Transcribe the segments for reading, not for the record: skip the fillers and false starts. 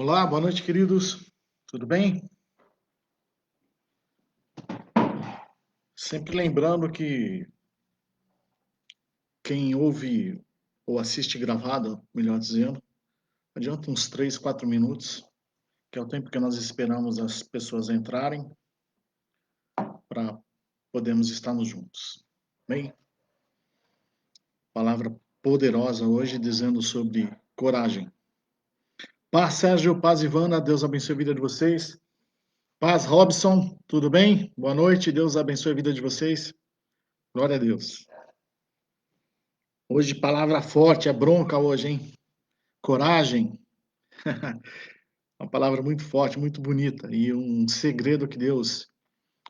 Olá, boa noite, queridos. Tudo bem? Sempre lembrando que quem ouve ou assiste gravado, melhor dizendo, adianta uns 3, 4 minutos, que é o tempo que nós esperamos as pessoas entrarem para podermos estarmos juntos. Bem, palavra poderosa hoje dizendo sobre coragem. Paz, Sérgio, paz, Ivana, Deus abençoe a vida de vocês. Paz, Robson, tudo bem? Boa noite, Deus abençoe a vida de vocês. Glória a Deus. Hoje, palavra forte, é bronca hoje, hein? Coragem. Uma palavra muito forte, muito bonita. E um segredo que Deus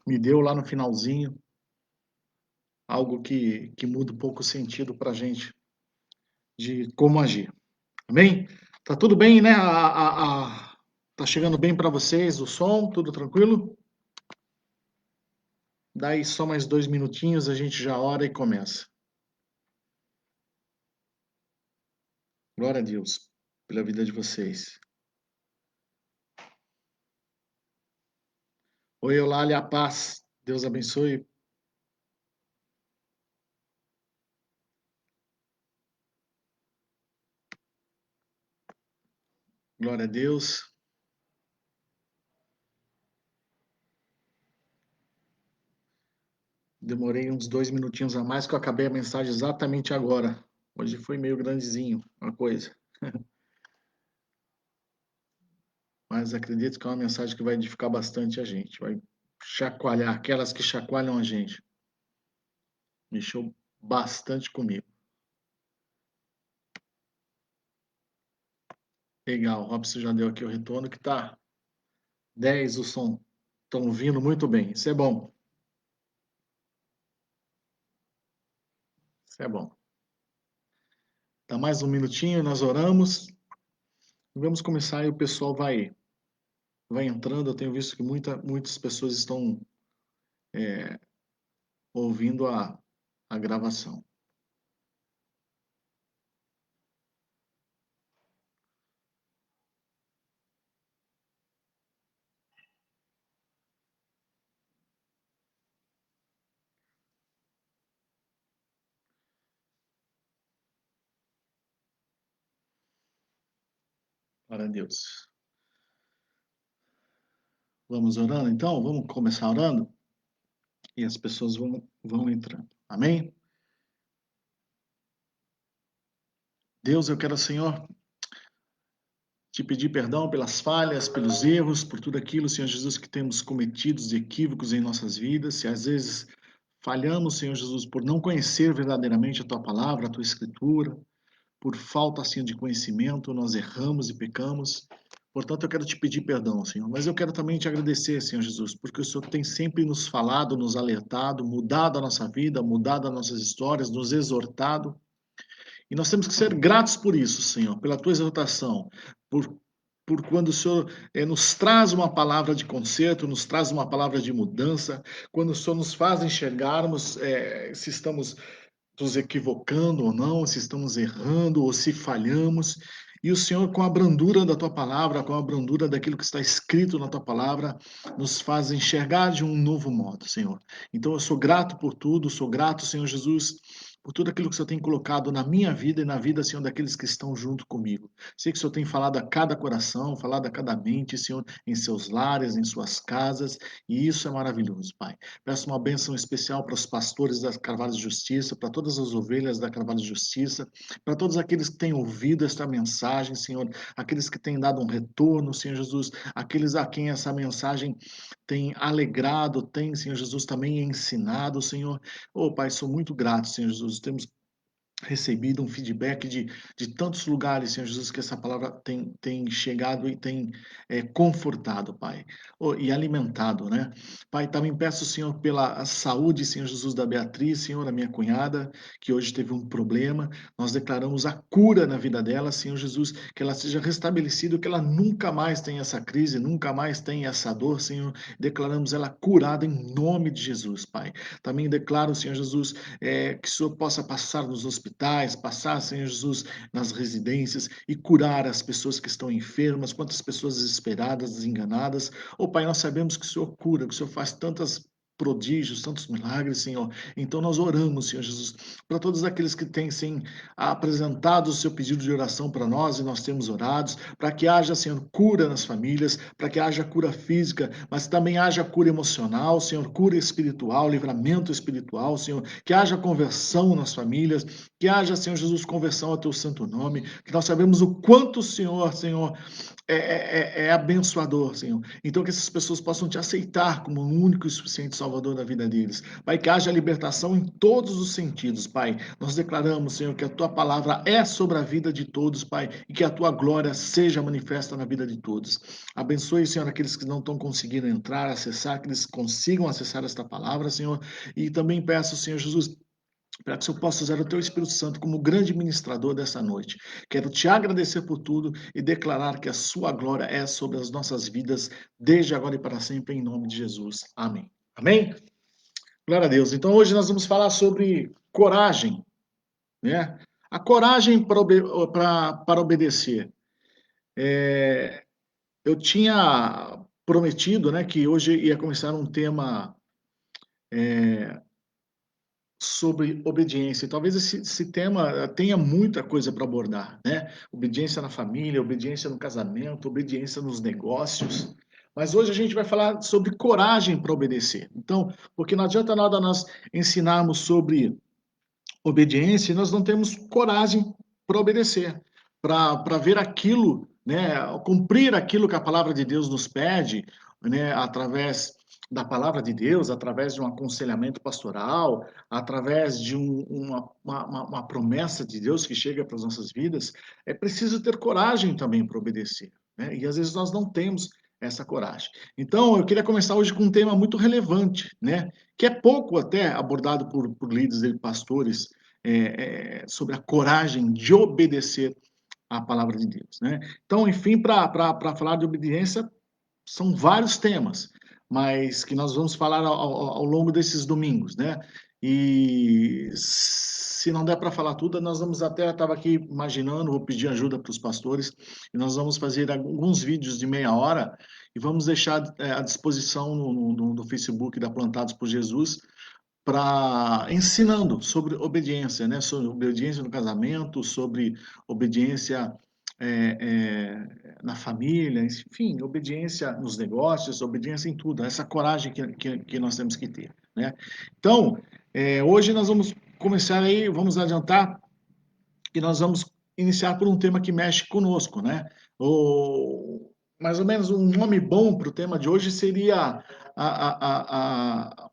me deu lá no finalzinho. Algo que muda um pouco o sentido pra gente de como agir. Amém? Tá tudo bem, né? Tá chegando bem para vocês o som? Tudo tranquilo? Daí só mais 2 minutinhos, a gente já ora e começa. Glória a Deus pela vida de vocês. Oi, Eulália, a paz. Deus abençoe. Glória a Deus. Demorei uns 2 minutinhos a mais, que eu acabei a mensagem exatamente agora. Hoje foi meio grandezinho a coisa. Mas acredito que é uma mensagem que vai edificar bastante a gente. Vai chacoalhar, aquelas que chacoalham a gente. Mexeu bastante comigo. Legal, o Robson já deu aqui o retorno que tá 10 o som. Estão vindo muito bem. Isso é bom. Isso é bom. Dá mais um minutinho, nós oramos. Vamos começar e o pessoal vai entrando. Eu tenho visto que muitas pessoas estão ouvindo a gravação. Glória a Deus. Vamos orando então? Vamos começar orando? E as pessoas vão entrando. Amém? Deus, eu quero, Senhor, te pedir perdão pelas falhas, pelos erros, por tudo aquilo, Senhor Jesus, que temos cometido de equívocos em nossas vidas. Se às vezes falhamos, Senhor Jesus, por não conhecer verdadeiramente a tua palavra, a tua escritura, por falta, assim, de conhecimento, nós erramos e pecamos. Portanto, eu quero te pedir perdão, Senhor. Mas eu quero também te agradecer, Senhor Jesus, porque o Senhor tem sempre nos falado, nos alertado, mudado a nossa vida, mudado as nossas histórias, nos exortado. E nós temos que ser gratos por isso, Senhor, pela tua exortação, por, por quando o Senhor nos traz uma palavra de conserto, nos traz uma palavra de mudança, quando o Senhor nos faz enxergarmos se estamos nos equivocando ou não, se estamos errando ou se falhamos. E o Senhor, com a brandura da tua palavra, com a brandura daquilo que está escrito na tua palavra, nos faz enxergar de um novo modo, Senhor. Então eu sou grato por tudo, sou grato, Senhor Jesus, por tudo aquilo que o Senhor tem colocado na minha vida e na vida, Senhor, daqueles que estão junto comigo. Sei que o Senhor tem falado a cada coração, falado a cada mente, Senhor, em seus lares, em suas casas, e isso é maravilhoso, Pai. Peço uma bênção especial para os pastores da Carvalho de Justiça, para todas as ovelhas da Carvalho de Justiça, para todos aqueles que têm ouvido esta mensagem, Senhor, aqueles que têm dado um retorno, Senhor Jesus, aqueles a quem essa mensagem tem alegrado, tem, Senhor Jesus, também ensinado, Senhor. Oh, Pai, sou muito grato, Senhor Jesus. Temos recebido um feedback de tantos lugares, Senhor Jesus, que essa palavra tem chegado e tem confortado, Pai, e alimentado, né? Pai, também peço, Senhor, pela saúde, Senhor Jesus, da Beatriz, Senhor, a minha cunhada, que hoje teve um problema. Nós declaramos a cura na vida dela, Senhor Jesus, que ela seja restabelecida, que ela nunca mais tenha essa crise, nunca mais tenha essa dor, Senhor. Declaramos ela curada em nome de Jesus, Pai. Também declaro, Senhor Jesus, que o Senhor possa passar nos hospitais, hospitais, passar, Senhor Jesus, nas residências e curar as pessoas que estão enfermas, quantas pessoas desesperadas, desenganadas. Ô Pai, nós sabemos que o Senhor cura, que o Senhor faz tantas prodígios, tantos milagres, Senhor. Então nós oramos, Senhor Jesus, para todos aqueles que têm, sim, apresentado o seu pedido de oração para nós e nós temos orados, para que haja, Senhor, cura nas famílias, para que haja cura física, mas também haja cura emocional, Senhor, cura espiritual, livramento espiritual, Senhor, que haja conversão nas famílias, que haja, Senhor Jesus, conversão ao teu santo nome, que nós sabemos o quanto o Senhor, é abençoador, Senhor. Então, que essas pessoas possam te aceitar como o único e suficiente Salvador da vida deles. Pai, que haja libertação em todos os sentidos, Pai. Nós declaramos, Senhor, que a tua palavra é sobre a vida de todos, Pai, e que a tua glória seja manifesta na vida de todos. Abençoe, Senhor, aqueles que não estão conseguindo entrar, acessar, que eles consigam acessar esta palavra, Senhor. E também peço, Senhor Jesus, para que eu possa usar o teu Espírito Santo como grande ministrador dessa noite. Quero te agradecer por tudo e declarar que a sua glória é sobre as nossas vidas, desde agora e para sempre, em nome de Jesus. Amém. Amém? Glória a Deus. Então, hoje nós vamos falar sobre coragem, né? A coragem para obedecer. Eu tinha prometido, né, que hoje ia começar um tema sobre obediência. Talvez esse tema tenha muita coisa para abordar, né? Obediência na família, obediência no casamento, obediência nos negócios. Mas hoje a gente vai falar sobre coragem para obedecer. Então, porque não adianta nada nós ensinarmos sobre obediência e nós não temos coragem para obedecer, para ver aquilo, né, cumprir aquilo que a palavra de Deus nos pede, né, através da palavra de Deus, através de um aconselhamento pastoral, através de uma promessa de Deus que chega para as nossas vidas, é preciso ter coragem também para obedecer, né? E às vezes nós não temos essa coragem. Então, eu queria começar hoje com um tema muito relevante, né? Que é pouco até abordado por líderes e pastores, sobre a coragem de obedecer à palavra de Deus, né? Então, enfim, para falar de obediência, são vários temas, mas que nós vamos falar ao longo desses domingos, né? E se não der para falar tudo, nós vamos até, estava aqui imaginando, vou pedir ajuda para os pastores, e nós vamos fazer alguns vídeos de meia hora e vamos deixar à disposição no Facebook da Plantados por Jesus, para ensinando sobre obediência, né? Sobre obediência no casamento, sobre obediência na família, enfim, obediência nos negócios, obediência em tudo, essa coragem que nós temos que ter, né? Então, hoje nós vamos começar aí, vamos adiantar que nós vamos iniciar por um tema que mexe conosco, né? Mais ou menos um nome bom para o tema de hoje seria a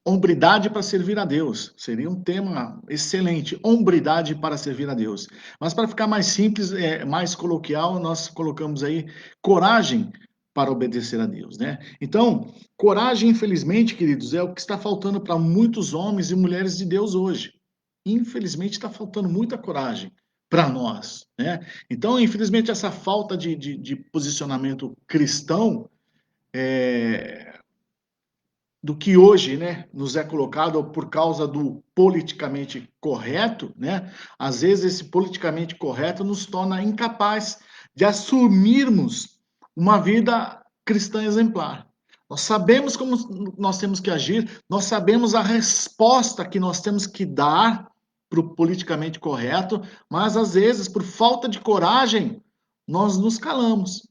hombridade para servir a Deus. Seria um tema excelente. Hombridade para servir a Deus. Mas para ficar mais simples, mais coloquial, nós colocamos aí coragem para obedecer a Deus, né? Então, coragem, infelizmente, queridos, é o que está faltando para muitos homens e mulheres de Deus hoje. Infelizmente, está faltando muita coragem para nós, né? Então, infelizmente, essa falta de posicionamento cristão do que hoje, né, nos é colocado por causa do politicamente correto, né? Às vezes esse politicamente correto nos torna incapaz de assumirmos uma vida cristã exemplar. Nós sabemos como nós temos que agir, nós sabemos a resposta que nós temos que dar para o politicamente correto, mas às vezes, por falta de coragem, nós nos calamos.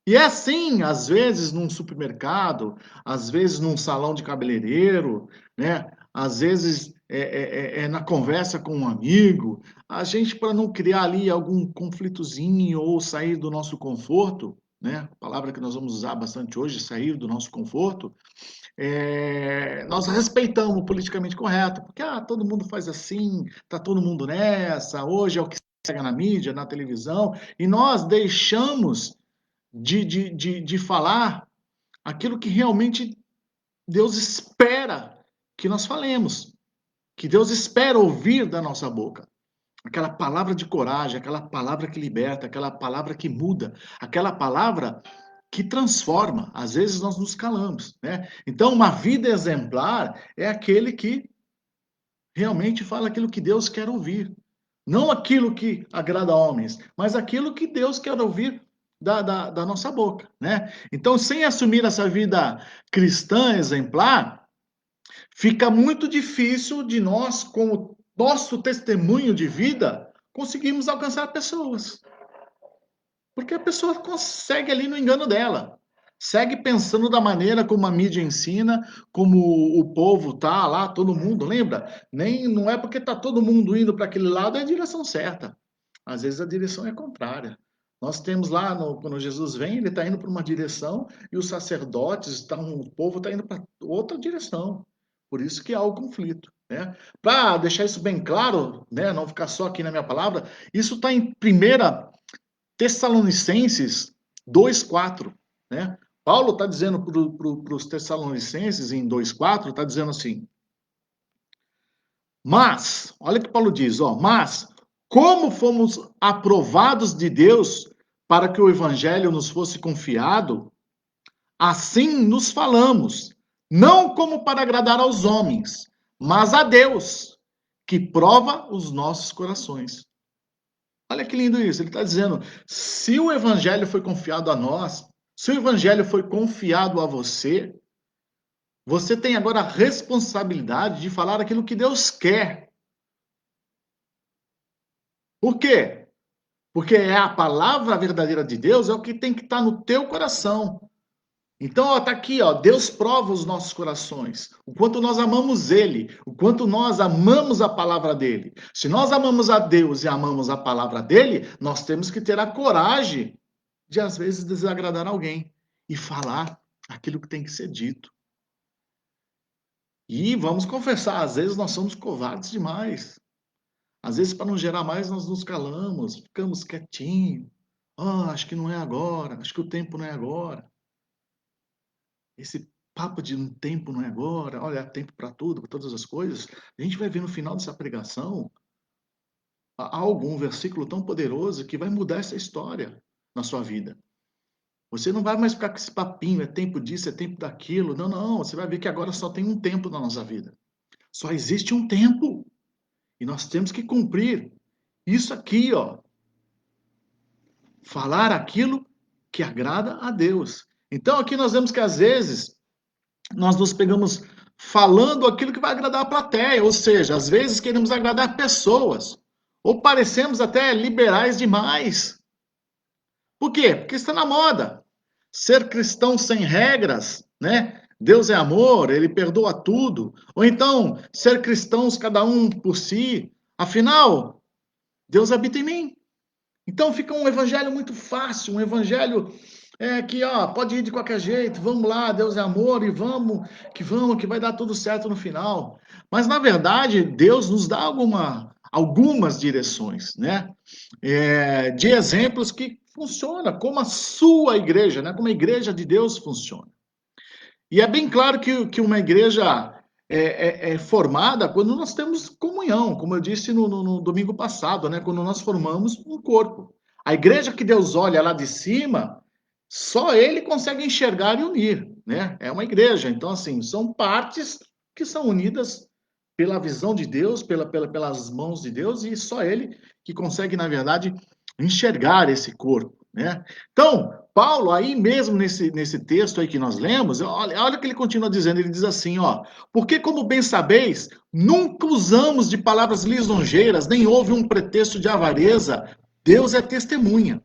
E é assim, às vezes num supermercado, às vezes num salão de cabeleireiro, né? Às vezes na conversa com um amigo, a gente, para não criar ali algum conflitozinho ou sair do nosso conforto, né? A palavra que nós vamos usar bastante hoje, sair do nosso conforto, nós respeitamos o politicamente correto, porque todo mundo faz assim, tá todo mundo nessa, hoje é o que se pega na mídia, na televisão, e nós deixamos de falar aquilo que realmente Deus espera que nós falemos, que Deus espera ouvir da nossa boca. Aquela palavra de coragem, aquela palavra que liberta, aquela palavra que muda, aquela palavra que transforma. Às vezes nós nos calamos, né? Então, uma vida exemplar é aquele que realmente fala aquilo que Deus quer ouvir. Não aquilo que agrada a homens, mas aquilo que Deus quer ouvir da nossa boca, né? Então, sem assumir essa vida cristã exemplar, fica muito difícil de nós, com o nosso testemunho de vida, conseguirmos alcançar pessoas. Porque a pessoa consegue ali no engano dela. Segue pensando da maneira como a mídia ensina, como o povo tá lá, todo mundo, lembra? Nem não é porque tá todo mundo indo para aquele lado é a direção certa. Às vezes a direção é contrária. Nós temos lá, quando Jesus vem, ele está indo para uma direção e os sacerdotes, o povo está indo para outra direção. Por isso que há o conflito. Né? Para deixar isso bem claro, né, não ficar só aqui na minha palavra, isso está em primeira Tessalonicenses 2:4, né? Paulo está dizendo para os Tessalonicenses em 2:4, está dizendo assim: mas, olha o que Paulo diz, ó, mas como fomos aprovados de Deus para que o evangelho nos fosse confiado, assim nos falamos, não como para agradar aos homens, mas a Deus, que prova os nossos corações. Olha que lindo isso. Ele está dizendo: se o evangelho foi confiado a nós, se o evangelho foi confiado a você, você tem agora a responsabilidade de falar aquilo que Deus quer. Por quê? Porque é a palavra verdadeira de Deus, é o que tem que estar no teu coração. Então, está aqui, ó, Deus prova os nossos corações, o quanto nós amamos Ele, o quanto nós amamos a palavra dEle. Se nós amamos a Deus e amamos a palavra dEle, nós temos que ter a coragem de, às vezes, desagradar alguém e falar aquilo que tem que ser dito. E vamos confessar, às vezes nós somos covardes demais. Às vezes, para não gerar mais, nós nos calamos, ficamos quietinhos. Ah, acho que não é agora, acho que o tempo não é agora. Esse papo de um tempo não é agora, olha, há tempo para tudo, para todas as coisas. A gente vai ver no final dessa pregação algum versículo tão poderoso que vai mudar essa história na sua vida. Você não vai mais ficar com esse papinho, é tempo disso, é tempo daquilo. Não, não, você vai ver que agora só tem um tempo na nossa vida. Só existe um tempo. E nós temos que cumprir isso aqui, ó. Falar aquilo que agrada a Deus. Então aqui nós vemos que às vezes nós nos pegamos falando aquilo que vai agradar a plateia, ou seja, às vezes queremos agradar pessoas, ou parecemos até liberais demais. Por quê? Porque está na moda. Ser cristão sem regras, né? Deus é amor, ele perdoa tudo. Ou então, ser cristãos cada um por si. Afinal, Deus habita em mim. Então fica um evangelho muito fácil, um evangelho que ó, pode ir de qualquer jeito, vamos lá, Deus é amor e vamos, que vai dar tudo certo no final. Mas na verdade, Deus nos dá algumas direções, né? De exemplos que funciona, como a sua igreja, né? Como a igreja de Deus funciona. E é bem claro que uma igreja é formada quando nós temos comunhão, como eu disse no domingo passado, né? Quando nós formamos um corpo. A igreja que Deus olha lá de cima, só Ele consegue enxergar e unir, né? É uma igreja. Então, assim, são partes que são unidas pela visão de Deus, pelas mãos de Deus, e só Ele que consegue, na verdade, enxergar esse corpo, né? Então, Paulo, aí mesmo nesse texto aí que nós lemos, olha o que ele continua dizendo, ele diz assim, ó, porque como bem sabeis, nunca usamos de palavras lisonjeiras, nem houve um pretexto de avareza, Deus é testemunha.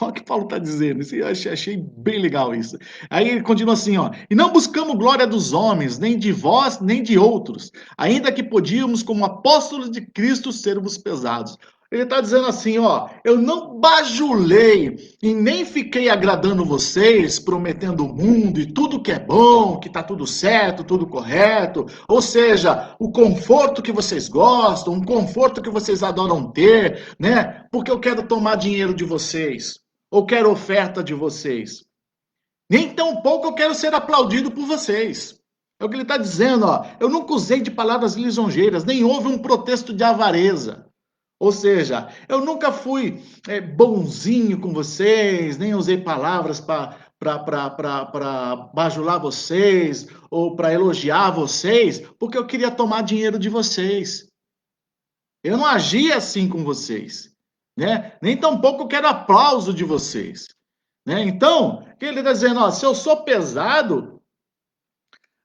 Olha o que Paulo está dizendo, eu achei bem legal isso. Aí ele continua assim, ó, e não buscamos glória dos homens, nem de vós, nem de outros, ainda que podíamos, como apóstolos de Cristo, sermos pesados. Ele está dizendo assim, ó, eu não bajulei e nem fiquei agradando vocês, prometendo o mundo e tudo que é bom, que está tudo certo, tudo correto. Ou seja, o conforto que vocês gostam, o conforto que vocês adoram ter, né? Porque eu quero tomar dinheiro de vocês, ou quero oferta de vocês. Nem tão pouco eu quero ser aplaudido por vocês. É o que ele está dizendo, ó. Eu nunca usei de palavras lisonjeiras, nem houve um protesto de avareza. Ou seja, eu nunca fui bonzinho com vocês, nem usei palavras para bajular vocês ou para elogiar vocês, porque eu queria tomar dinheiro de vocês. Eu não agi assim com vocês, né? Nem tampouco quero aplauso de vocês, né? Então, o que ele está dizendo, ó, se eu sou pesado,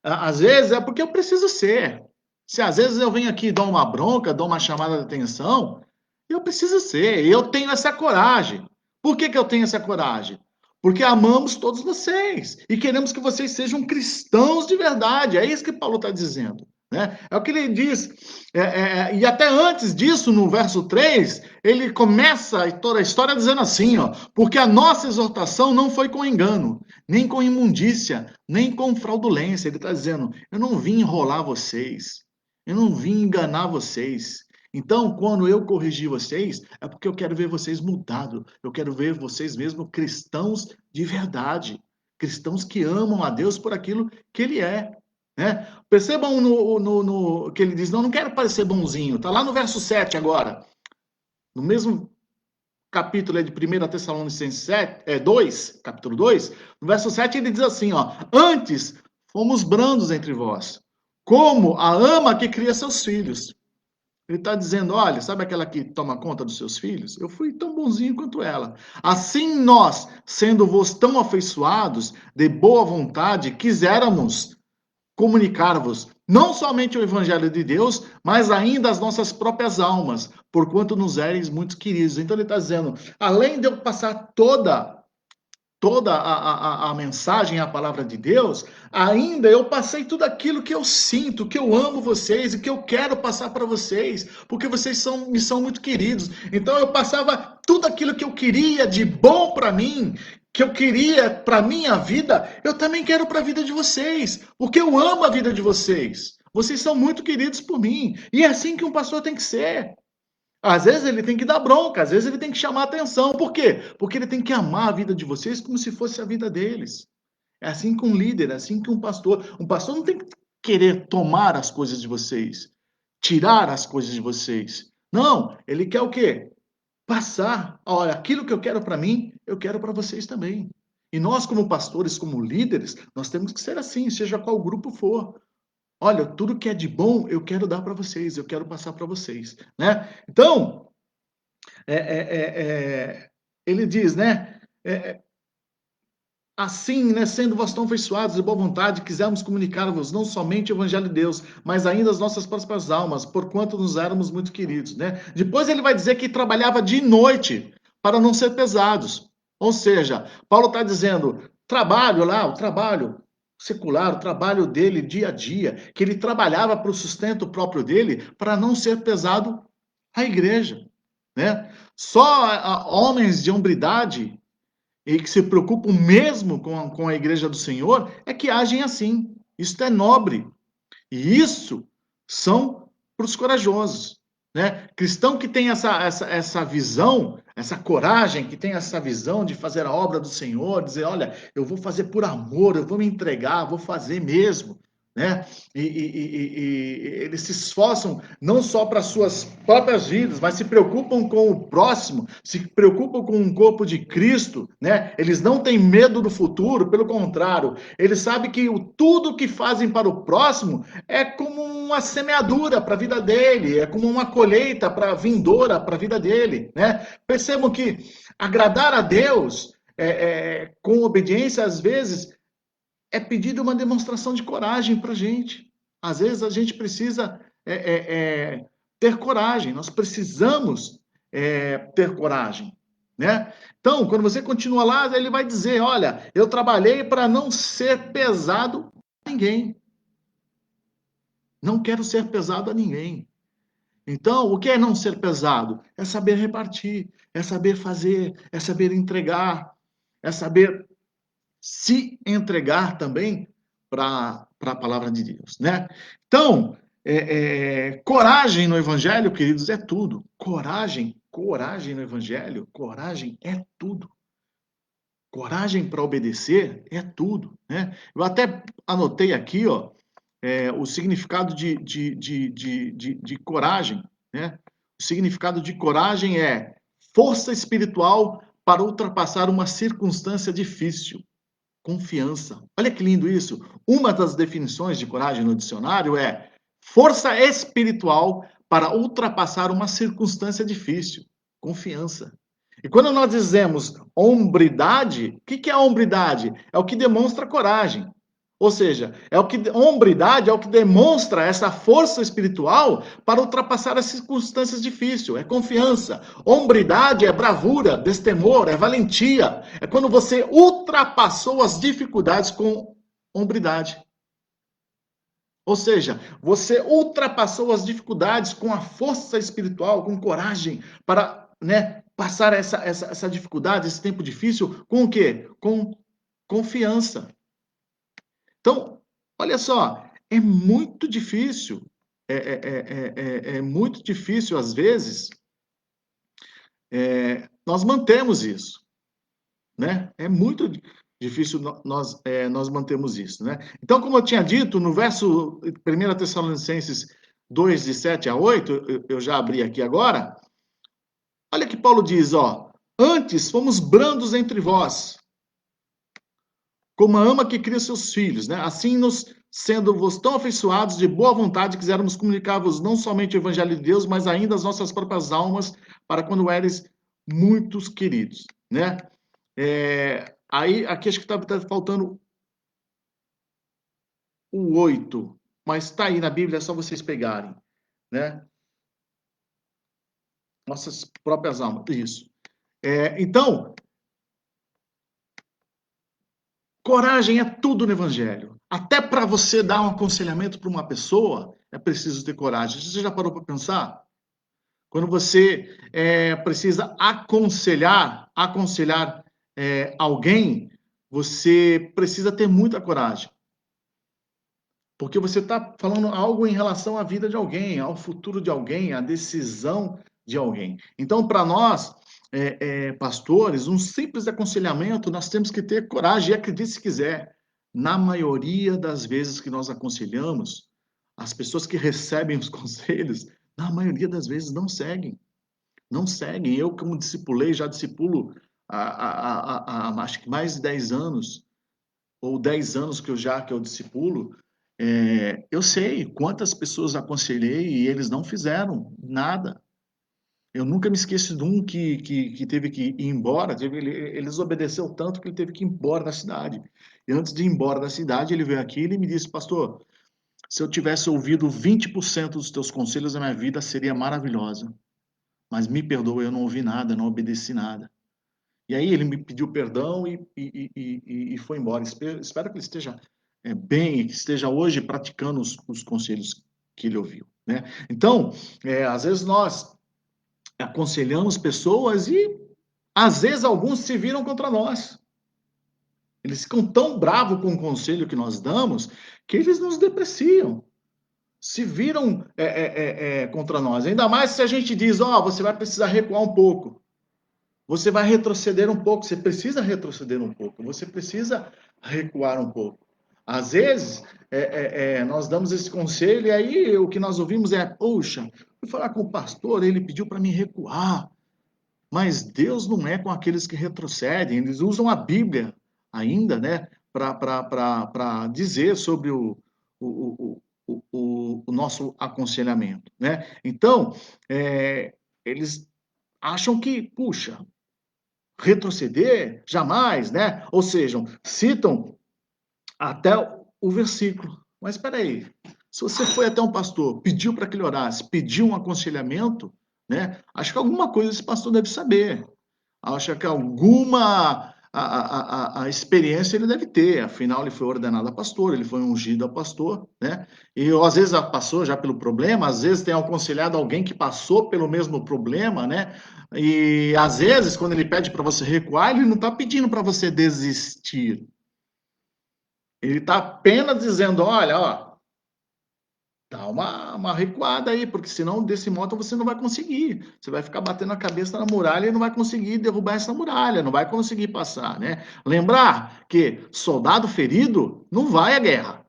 às vezes é porque eu preciso ser. Se às vezes eu venho aqui e dou uma bronca, dou uma chamada de atenção, eu preciso ser. Eu tenho essa coragem. Por que que eu tenho essa coragem? Porque amamos todos vocês e queremos que vocês sejam cristãos de verdade. É isso que Paulo está dizendo. Né? É o que ele diz. E até antes disso, no verso 3, ele começa toda a história dizendo assim: ó, porque a nossa exortação não foi com engano, nem com imundícia, nem com fraudulência. Ele está dizendo: eu não vim enrolar vocês, eu não vim enganar vocês. Então, quando eu corrigir vocês, é porque eu quero ver vocês mudados. Eu quero ver vocês mesmo cristãos de verdade. Cristãos que amam a Deus por aquilo que Ele é. Né? Percebam no que ele diz, não quero parecer bonzinho. Está lá no verso 7 agora. No mesmo capítulo de 1 Tessalonicenses 2, capítulo 2, no verso 7 ele diz assim, ó, antes fomos brandos entre vós, como a ama que cria seus filhos. Ele está dizendo, olha, sabe aquela que toma conta dos seus filhos? Eu fui tão bonzinho quanto ela. Assim nós, sendo-vos tão afeiçoados, de boa vontade, quiséramos comunicar-vos não somente o evangelho de Deus, mas ainda as nossas próprias almas, porquanto nos éreis muito queridos. Então ele está dizendo, além de eu passar toda a mensagem, a palavra de Deus, ainda eu passei tudo aquilo que eu sinto, que eu amo vocês e que eu quero passar para vocês, porque vocês me são muito queridos. Então eu passava tudo aquilo que eu queria de bom para mim, que eu queria para minha vida, eu também quero para a vida de vocês, porque eu amo a vida de vocês. Vocês são muito queridos por mim, e é assim que um pastor tem que ser. Às vezes ele tem que dar bronca, às vezes ele tem que chamar atenção. Por quê? Porque ele tem que amar a vida de vocês como se fosse a vida deles. É assim que um líder, é assim que um pastor. Um pastor não tem que querer tomar as coisas de vocês, tirar as coisas de vocês. Não, ele quer o quê? Passar. Olha, aquilo que eu quero para mim, eu quero para vocês também. E nós, como pastores, como líderes, nós temos que ser assim, seja qual grupo for. Olha, tudo que é de bom eu quero dar para vocês, eu quero passar para vocês, né? Então, é, é, ele diz, né? Assim, né, sendo vós tão afeiçoados de boa vontade, quisermos comunicar-vos não somente o evangelho de Deus, mas ainda as nossas próprias almas, porquanto nos éramos muito queridos, né? Depois ele vai dizer que trabalhava de noite para não ser pesados. Ou seja, Paulo está dizendo, trabalho lá, o trabalho secular, o trabalho dele dia a dia, que ele trabalhava para o sustento próprio dele, para não ser pesado à igreja, né? Só homens de hombridade e que se preocupam mesmo com a igreja do Senhor, é que agem assim. Isso é nobre. E isso são para os corajosos. Né? Cristão que tem essa visão, essa coragem, que tem essa visão de fazer a obra do Senhor, dizer, olha, eu vou fazer por amor, eu vou me entregar, vou fazer mesmo. Né? E eles se esforçam não só para suas próprias vidas, mas se preocupam com o próximo, se preocupam com o corpo de Cristo, né? Eles não têm medo do futuro, pelo contrário, eles sabem que tudo que fazem para o próximo é como uma semeadura para a vida dele, é como uma colheita para vindoura para a vida dele, né? Percebam que agradar a Deus com obediência, às vezes, é pedido uma demonstração de coragem para a gente. Às vezes a gente precisa ter coragem, nós precisamos ter coragem. Né? Então, quando você continua lá, ele vai dizer: olha, eu trabalhei para não ser pesado a ninguém. Não quero ser pesado a ninguém. Então, o que é não ser pesado? É saber repartir, é saber fazer, é saber entregar, é saber se entregar também para a palavra de Deus, né? Então, coragem no Evangelho, queridos, é tudo. Coragem no Evangelho, coragem é tudo. Coragem para obedecer é tudo, né? Eu até anotei aqui, ó, o significado de coragem, né? O significado de coragem é força espiritual para ultrapassar uma circunstância difícil. Confiança. Olha que lindo isso. Uma das definições de coragem no dicionário é força espiritual para ultrapassar uma circunstância difícil. Confiança. E quando nós dizemos hombridade, o que é a hombridade? É o que demonstra coragem. Ou seja, hombridade é o que demonstra essa força espiritual para ultrapassar as circunstâncias difíceis. É confiança. Hombridade é bravura, destemor, é valentia. É quando você ultrapassou as dificuldades com hombridade. Ou seja, você ultrapassou as dificuldades com a força espiritual, com coragem, para, né, passar essa dificuldade, esse tempo difícil, com o quê? Com confiança. Então, olha só, é muito difícil, é muito difícil, às vezes, nós mantemos isso, né? É muito difícil nós mantemos isso, né? Então, como eu tinha dito, no verso 1 Tessalonicenses 2, de 7 a 8, eu já abri aqui agora, olha que Paulo diz, ó, antes fomos brandos entre vós, como a ama que cria seus filhos, né? Assim nos sendo-vos tão afeiçoados de boa vontade, quisermos comunicar-vos não somente o evangelho de Deus, mas ainda as nossas próprias almas, para quando eres muitos queridos, né? Aí, aqui acho que está faltando o 8, mas está aí na Bíblia, é só vocês pegarem, né? Nossas próprias almas, isso. Então, coragem é tudo no Evangelho. Até para você dar um aconselhamento para uma pessoa, é preciso ter coragem. Você já parou para pensar? Quando você precisa aconselhar alguém, você precisa ter muita coragem. Porque você está falando algo em relação à vida de alguém, ao futuro de alguém, à decisão de alguém. Então, para nós, pastores, um simples aconselhamento, nós temos que ter coragem, e acredite se quiser, na maioria das vezes que nós aconselhamos, as pessoas que recebem os conselhos, na maioria das vezes não seguem. Não seguem. Eu, como discipulei, já discipulo acho que mais de 10 anos, ou 10 anos que eu discipulo, eu sei quantas pessoas aconselhei e eles não fizeram nada. Eu nunca me esqueço de um que teve que ir embora, ele desobedeceu tanto que ele teve que ir embora da cidade. E antes de ir embora da cidade, ele veio aqui e ele me disse, pastor, se eu tivesse ouvido 20% dos teus conselhos, a minha vida seria maravilhosa. Mas me perdoa, eu não ouvi nada, não obedeci nada. E aí ele me pediu perdão e foi embora. Espero que ele esteja bem, que esteja hoje praticando os conselhos que ele ouviu, né? Então, às vezes nós aconselhamos pessoas e às vezes alguns se viram contra nós. Eles ficam tão bravos com o conselho que nós damos que eles nos depreciam. Se viram contra nós. Ainda mais se a gente diz, ó, você vai precisar recuar um pouco. Você vai retroceder um pouco, você precisa retroceder um pouco, você precisa recuar um pouco. Às vezes, nós damos esse conselho e aí o que nós ouvimos é, poxa, fui falar com o pastor, ele pediu para me recuar. Mas Deus não é com aqueles que retrocedem, eles usam a Bíblia ainda, né, para dizer sobre o, o nosso aconselhamento, né? Então, eles acham que, puxa, retroceder? Jamais, né? Ou seja, citam até o versículo. Mas espera aí, se você foi até um pastor, pediu para que ele orasse, pediu um aconselhamento, né? Acho que alguma coisa esse pastor deve saber. Acho que alguma a experiência ele deve ter, afinal ele foi ordenado a pastor, ele foi ungido a pastor, né? E às vezes passou já pelo problema, às vezes tem aconselhado alguém que passou pelo mesmo problema, né? E às vezes quando ele pede para você recuar, ele não está pedindo para você desistir. Ele está apenas dizendo, olha, ó, dá uma recuada aí, porque senão desse modo você não vai conseguir. Você vai ficar batendo a cabeça na muralha e não vai conseguir derrubar essa muralha, não vai conseguir passar, né? Lembrar que soldado ferido não vai à guerra.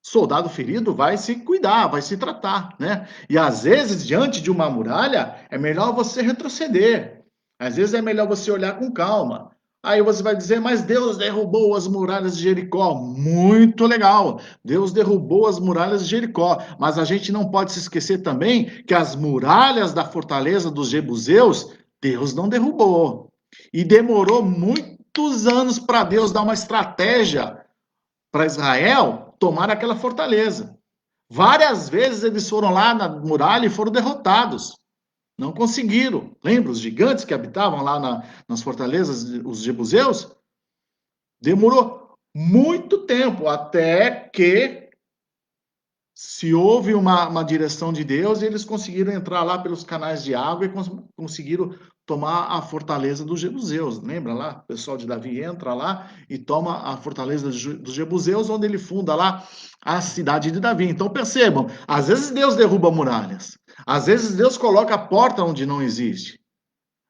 Soldado ferido vai se cuidar, vai se tratar, né? E às vezes, diante de uma muralha, é melhor você retroceder. Às vezes é melhor você olhar com calma. Aí você vai dizer, mas Deus derrubou as muralhas de Jericó. Muito legal. Deus derrubou as muralhas de Jericó. Mas a gente não pode se esquecer também que as muralhas da fortaleza dos Jebuseus, Deus não derrubou. E demorou muitos anos para Deus dar uma estratégia para Israel tomar aquela fortaleza. Várias vezes eles foram lá na muralha e foram derrotados. Não conseguiram. Lembra os gigantes que habitavam lá nas fortalezas, os jebuseus? Demorou muito tempo até que se houve uma direção de Deus e eles conseguiram entrar lá pelos canais de água e conseguiram tomar a fortaleza dos jebuseus. Lembra lá? O pessoal de Davi entra lá e toma a fortaleza dos jebuseus, onde ele funda lá a cidade de Davi. Então percebam, às vezes Deus derruba muralhas, às vezes Deus coloca a porta onde não existe.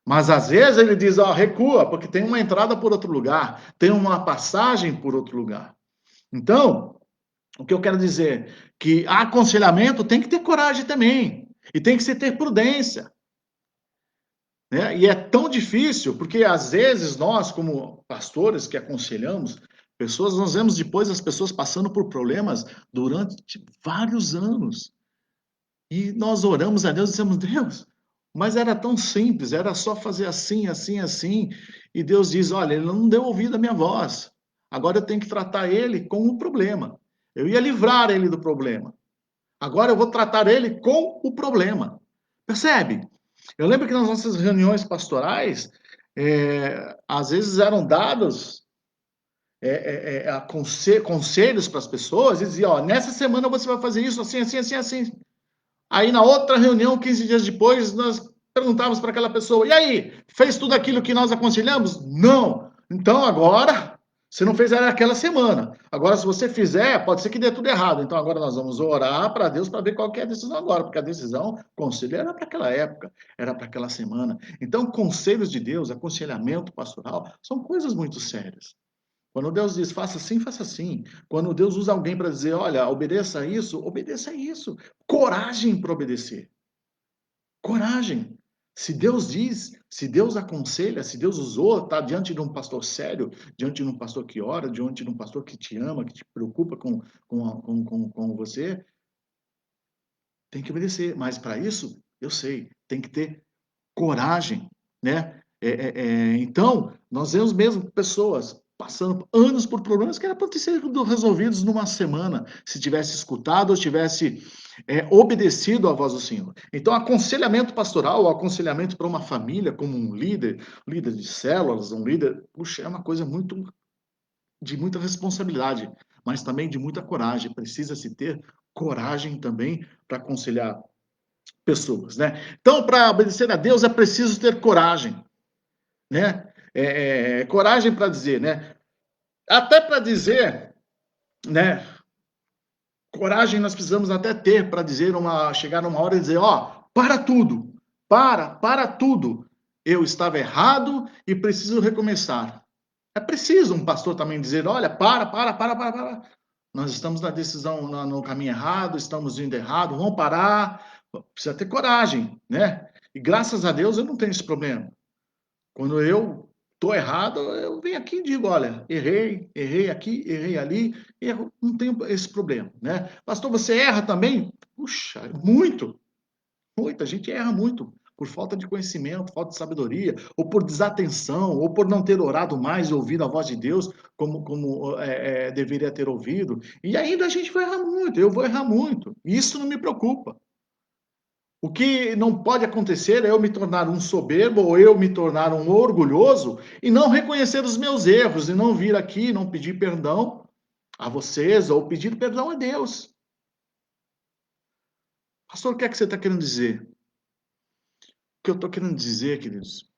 Mas às vezes ele diz, ó, recua, porque tem uma entrada por outro lugar, tem uma passagem por outro lugar. Então, o que eu quero dizer que aconselhamento tem que ter coragem também e tem que se ter prudência, né? E é tão difícil porque às vezes nós, como pastores que aconselhamos pessoas, nós vemos depois as pessoas passando por problemas durante vários anos e nós oramos a Deus e dizemos, Deus, mas era tão simples, era só fazer assim, assim, assim, e Deus diz, olha, ele não deu ouvido à minha voz. Agora eu tenho que tratar ele com o problema. Eu ia livrar ele do problema. Agora eu vou tratar ele com o problema. Percebe? Eu lembro que nas nossas reuniões pastorais, às vezes eram dados conselhos para as pessoas e diziam, ó, nessa semana você vai fazer isso assim, assim, assim, assim. Aí na outra reunião, 15 dias depois, nós perguntávamos para aquela pessoa, e aí, fez tudo aquilo que nós aconselhamos? Não. Então agora, você não fez aquela semana. Agora, se você fizer, pode ser que dê tudo errado. Então agora nós vamos orar para Deus para ver qual que é a decisão agora, porque a decisão, conselho, era para aquela época, era para aquela semana. Então, conselhos de Deus, aconselhamento pastoral, são coisas muito sérias. Quando Deus diz faça assim, faça assim. Quando Deus usa alguém para dizer, olha, obedeça isso, obedeça isso. Coragem para obedecer. Coragem. Se Deus diz, se Deus aconselha, se Deus usou, está diante de um pastor sério, diante de um pastor que ora, diante de um pastor que te ama, que te preocupa com você, tem que obedecer. Mas para isso, eu sei, tem que ter coragem, né? Então, nós vemos mesmo pessoas passando anos por problemas que eram para ter sido resolvidos numa semana, se tivesse escutado ou tivesse obedecido à voz do Senhor. Então, aconselhamento pastoral, aconselhamento para uma família, como um líder de células, um líder, puxa, é uma coisa de muita responsabilidade, mas também de muita coragem. Precisa-se ter coragem também para aconselhar pessoas, né? Então, para obedecer a Deus é preciso ter coragem, né? Coragem para dizer, né? Até para dizer, né? Coragem nós precisamos até ter para dizer chegar numa hora e dizer, ó, para tudo, para tudo. Eu estava errado e preciso recomeçar. É preciso um pastor também dizer, olha, para. Nós estamos na decisão, no caminho errado, estamos indo errado, vamos parar. Precisa ter coragem, né? E graças a Deus eu não tenho esse problema. Quando eu estou errado, eu venho aqui e digo, olha, errei aqui, errei ali, erro, não tenho esse problema, né? Pastor, você erra também? Puxa, muito, muita gente erra muito por falta de conhecimento, falta de sabedoria, ou por desatenção, ou por não ter orado mais e ouvido a voz de Deus como deveria ter ouvido. E ainda a gente vai errar muito, eu vou errar muito. E isso não me preocupa. O que não pode acontecer é eu me tornar um soberbo ou eu me tornar um orgulhoso e não reconhecer os meus erros e não vir aqui e não pedir perdão a vocês ou pedir perdão a Deus. Pastor, o que é que você está querendo dizer? O que eu estou querendo dizer, queridos,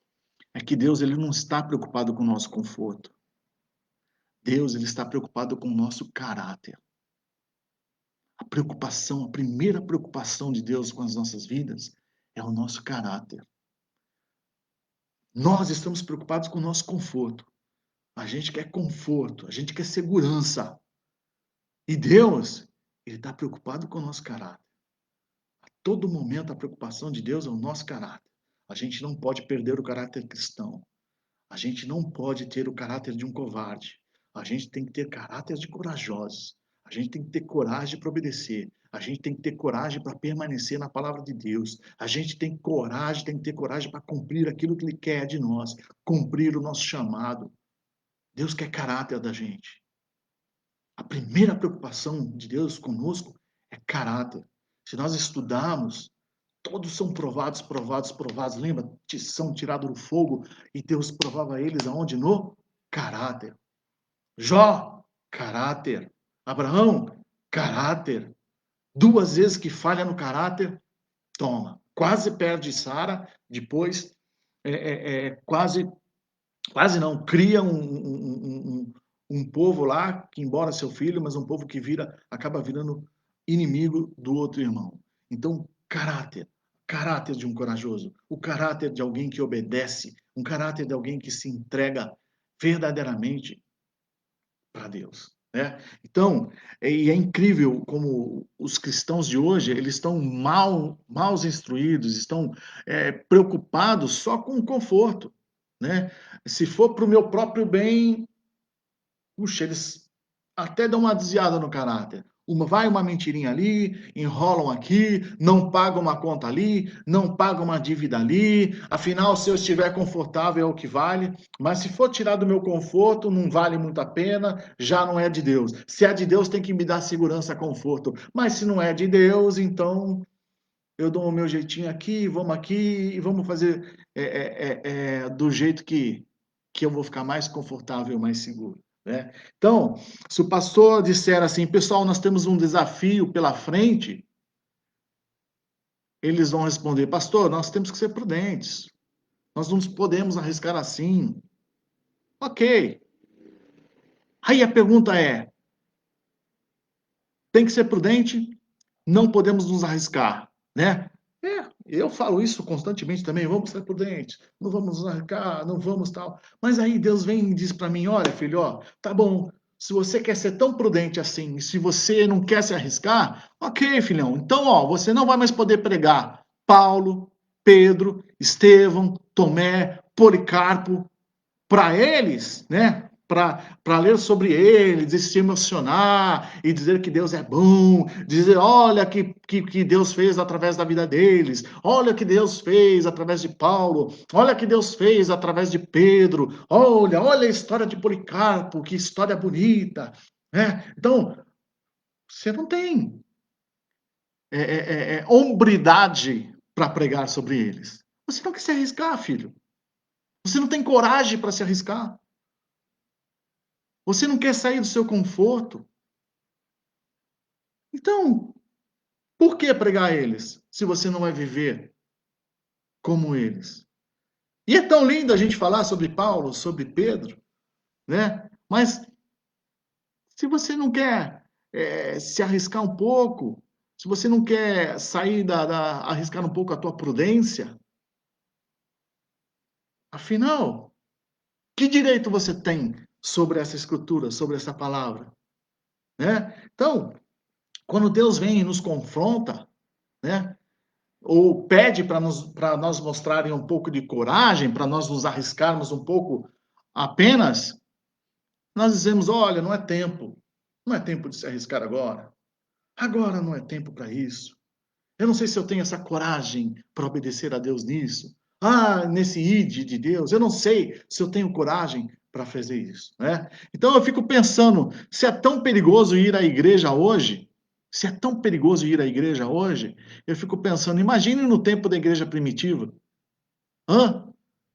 é que Deus ele não está preocupado com o nosso conforto. Deus ele está preocupado com o nosso caráter. A primeira preocupação de Deus com as nossas vidas é o nosso caráter. Nós estamos preocupados com o nosso conforto. A gente quer conforto, a gente quer segurança. E Deus, ele está preocupado com o nosso caráter. A todo momento a preocupação de Deus é o nosso caráter. A gente não pode perder o caráter cristão. A gente não pode ter o caráter de um covarde. A gente tem que ter caráter de corajosos. A gente tem que ter coragem para obedecer. A gente tem que ter coragem para permanecer na palavra de Deus. A gente tem coragem, tem que ter coragem para cumprir aquilo que Ele quer de nós, cumprir o nosso chamado. Deus quer caráter da gente. A primeira preocupação de Deus conosco é caráter. Se nós estudarmos, todos são provados, provados, provados. Lembra? São tirados do fogo e Deus provava eles aonde? No caráter. Jó, caráter. Abraão, caráter. 2 vezes que falha no caráter, toma. Quase perde Sara, depois quase não, cria um povo lá, que embora seu filho, mas um povo que acaba virando inimigo do outro irmão. Então, caráter de um corajoso, o caráter de alguém que obedece, um caráter de alguém que se entrega verdadeiramente para Deus. Né? Então, é incrível como os cristãos de hoje, eles estão mal instruídos, estão preocupados só com o conforto. Né? Se for para o meu próprio bem, puxa, eles até dão uma desviada no caráter. Vai uma mentirinha ali, enrolam aqui, não pagam uma conta ali, não pagam uma dívida ali. Afinal, se eu estiver confortável é o que vale. Mas se for tirar do meu conforto, não vale muito a pena, já não é de Deus. Se é de Deus, tem que me dar segurança, conforto. Mas se não é de Deus, então eu dou o meu jeitinho aqui e vamos fazer do jeito que eu vou ficar mais confortável, mais seguro. Né? Então, se o pastor disser assim, pessoal, nós temos um desafio pela frente, eles vão responder, pastor, nós temos que ser prudentes, nós não podemos arriscar assim. Ok. Aí a pergunta é, tem que ser prudente, não podemos nos arriscar, né? Eu falo isso constantemente também, vamos ser prudentes, não vamos nos arriscar, não vamos tal. Mas aí Deus vem e diz para mim, olha filho, ó, tá bom, se você quer ser tão prudente assim, se você não quer se arriscar, ok, filhão, então ó, você não vai mais poder pregar Paulo, Pedro, Estevão, Tomé, Policarpo, para eles, né? Para ler sobre eles e se emocionar e dizer que Deus é bom, dizer olha que Deus fez através da vida deles, olha que Deus fez através de Paulo, olha que Deus fez através de Pedro, olha a história de Policarpo, que história bonita, né? Então, você não tem hombridade para pregar sobre eles. Você não quer se arriscar, filho. Você não tem coragem para se arriscar. Você não quer sair do seu conforto? Então, por que pregar eles, se você não vai viver como eles? E é tão lindo a gente falar sobre Paulo, sobre Pedro, né? Mas se você não quer se arriscar um pouco, se você não quer sair arriscar um pouco a tua prudência, afinal, que direito você tem sobre essa escritura, sobre essa palavra, né? Então, quando Deus vem e nos confronta, né? Ou pede para nós mostrarem um pouco de coragem, para nós nos arriscarmos um pouco apenas, nós dizemos, olha, não é tempo de se arriscar agora. Agora não é tempo para isso. Eu não sei se eu tenho essa coragem para obedecer a Deus nisso. Nesse ide de Deus, eu não sei se eu tenho coragem para fazer isso, né? Então eu fico pensando, se é tão perigoso ir à igreja hoje, se é tão perigoso ir à igreja hoje, eu fico pensando, imagine no tempo da igreja primitiva. Hã?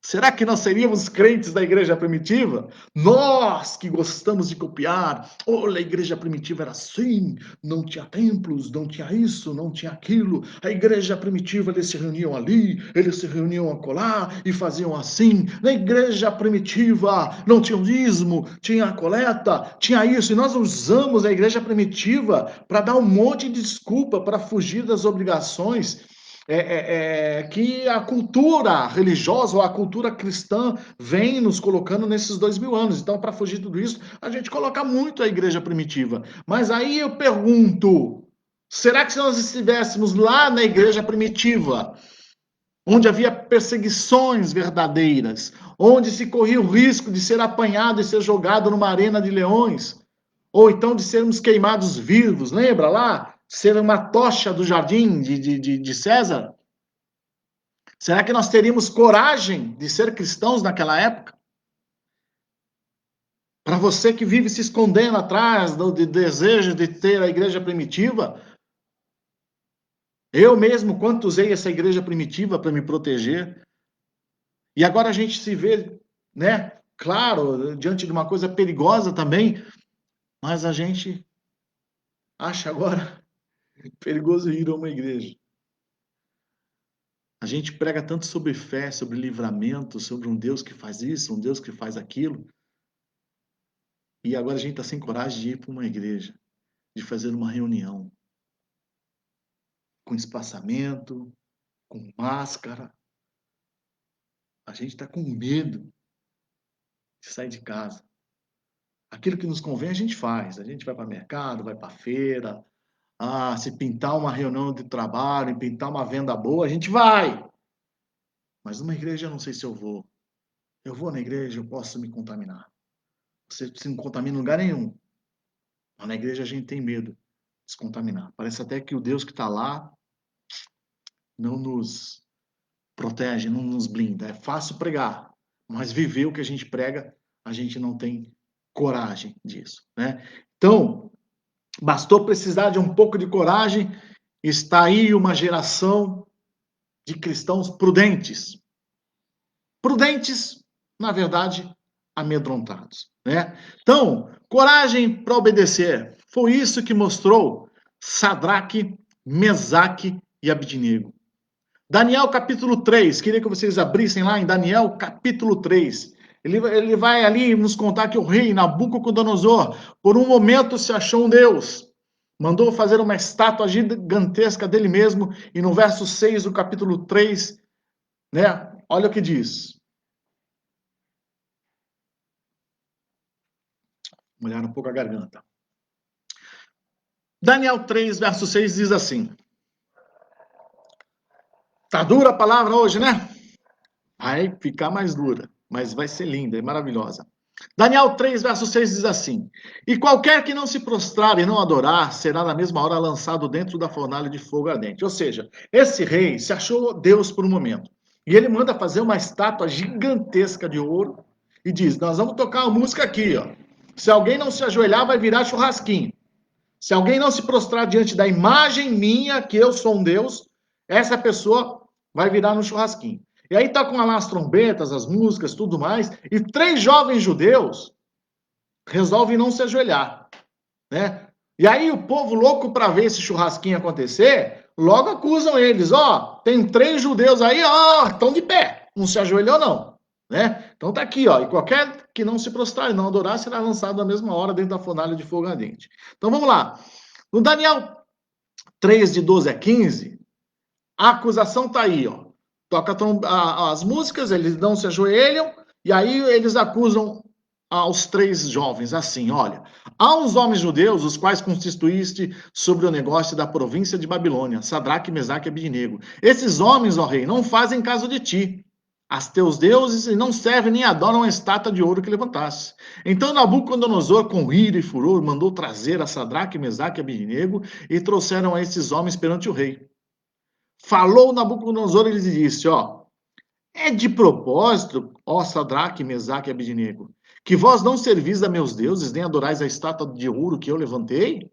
Será que nós seríamos crentes da igreja primitiva? Nós que gostamos de copiar. Olha, a igreja primitiva era assim, não tinha templos, não tinha isso, não tinha aquilo. A igreja primitiva, eles se reuniam ali, eles se reuniam acolá e faziam assim. Na igreja primitiva não tinha o dízimo, tinha a coleta, tinha isso. E nós usamos a igreja primitiva para dar um monte de desculpa para fugir das obrigações que a cultura religiosa ou a cultura cristã vem nos colocando nesses 2000 anos. Então, para fugir de tudo isso, a gente coloca muito a igreja primitiva. Mas aí eu pergunto, será que se nós estivéssemos lá na igreja primitiva, onde havia perseguições verdadeiras, onde se corria o risco de ser apanhado e ser jogado numa arena de leões, ou então de sermos queimados vivos, lembra lá? Ser uma tocha do jardim de César? Será que nós teríamos coragem de ser cristãos naquela época? Para você que vive se escondendo atrás do desejo de ter a igreja primitiva, eu mesmo, quanto usei essa igreja primitiva para me proteger, e agora a gente se vê, né, claro, diante de uma coisa perigosa também, mas a gente acha agora perigoso ir a uma igreja. A gente prega tanto sobre fé, sobre livramento, sobre um Deus que faz isso, um Deus que faz aquilo, e agora a gente está sem coragem de ir para uma igreja, de fazer uma reunião, com espaçamento, com máscara. A gente está com medo de sair de casa. Aquilo que nos convém a gente faz. A gente vai para o mercado, vai para a feira. Se pintar uma reunião de trabalho, pintar uma venda boa, a gente vai. Mas numa igreja eu não sei se eu vou. Eu vou na igreja, eu posso me contaminar. Você se não contamina em lugar nenhum. Mas na igreja a gente tem medo de se contaminar. Parece até que o Deus que está lá não nos protege, não nos blinda. É fácil pregar, mas viver o que a gente prega, a gente não tem coragem disso, né? Então, bastou precisar de um pouco de coragem, está aí uma geração de cristãos prudentes. Prudentes, na verdade, amedrontados, né? Então, coragem para obedecer. Foi isso que mostrou Sadraque, Mesaque e Abidnego. Daniel capítulo 3, queria que vocês abrissem lá em Daniel capítulo 3. Ele vai ali nos contar que o rei Nabucodonosor, por um momento, se achou um Deus. Mandou fazer uma estátua gigantesca dele mesmo, e no verso 6 do capítulo 3, né, olha o que diz. Molhar um pouco a garganta. Daniel 3, verso 6 diz assim. Tá dura a palavra hoje, né? Vai ficar mais dura, mas vai ser linda e maravilhosa. Daniel 3, verso 6 diz assim: E qualquer que não se prostrar e não adorar, será na mesma hora lançado dentro da fornalha de fogo ardente. Ou seja, esse rei se achou Deus por um momento. E ele manda fazer uma estátua gigantesca de ouro e diz: Nós vamos tocar uma música aqui, ó. Se alguém não se ajoelhar, vai virar churrasquinho. Se alguém não se prostrar diante da imagem minha, que eu sou um Deus, essa pessoa vai virar no churrasquinho. E aí tocam lá as trombetas, as músicas, tudo mais, e 3 jovens judeus resolvem não se ajoelhar, né? E aí o povo louco para ver esse churrasquinho acontecer, logo acusam eles, tem 3 judeus aí, estão de pé, não se ajoelhou não, né? Então tá aqui, e qualquer que não se prostrar e não adorar será lançado na mesma hora dentro da fornalha de fogo ardente. Então vamos lá. No Daniel 3, de 12 a 15, a acusação tá aí, toca as músicas, eles não se ajoelham, e aí eles acusam aos 3 jovens, assim, olha, há uns homens judeus, os quais constituíste sobre o negócio da província de Babilônia, Sadraque, Mesaque e Abidnego. Esses homens, ó rei, não fazem caso de ti, as teus deuses, e não servem nem adoram a estátua de ouro que levantaste. Então Nabucodonosor, com ira e furor, mandou trazer a Sadraque, Mesaque e Abidnego, e trouxeram a esses homens perante o rei. Falou Nabucodonosor e lhes disse, é de propósito, ó Sadraque, Mesaque e Abidnego, que vós não servis a meus deuses, nem adorais a estátua de ouro que eu levantei?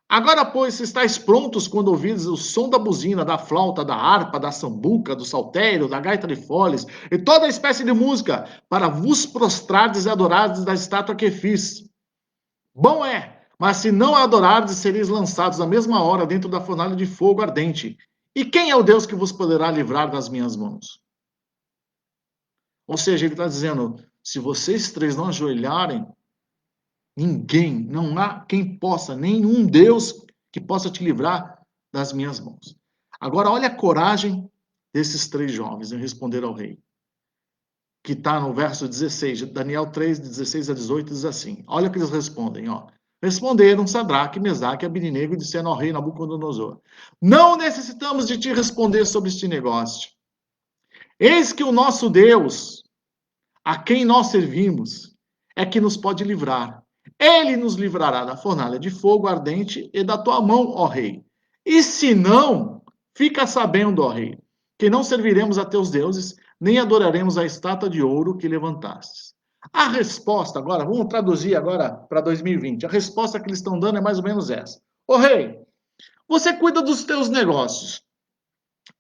Agora, pois, se estáis prontos quando ouvirdes o som da buzina, da flauta, da harpa, da sambuca, do saltério, da gaita de foles, e toda espécie de música, para vos prostrardes e adorardes da estátua que fiz. Bom é, mas se não a adorardes, sereis lançados na mesma hora dentro da fornalha de fogo ardente. E quem é o Deus que vos poderá livrar das minhas mãos? Ou seja, ele está dizendo, se vocês 3 não ajoelharem, ninguém, não há quem possa, nenhum Deus que possa te livrar das minhas mãos. Agora, olha a coragem desses 3 jovens em responder ao rei. Que está no verso 16, Daniel 3, 16 a 18, diz assim, olha o que eles respondem, Responderam Sadraque, Mesaque e Abidnego e disseram ao rei Nabucodonosor, não necessitamos de te responder sobre este negócio. Eis que o nosso Deus, a quem nós servimos, é que nos pode livrar. Ele nos livrará da fornalha de fogo ardente e da tua mão, ó rei. E se não, fica sabendo, ó rei, que não serviremos a teus deuses, nem adoraremos a estátua de ouro que levantastes. A resposta agora, vamos traduzir agora para 2020. A resposta que eles estão dando é mais ou menos essa. Ô rei, você cuida dos teus negócios.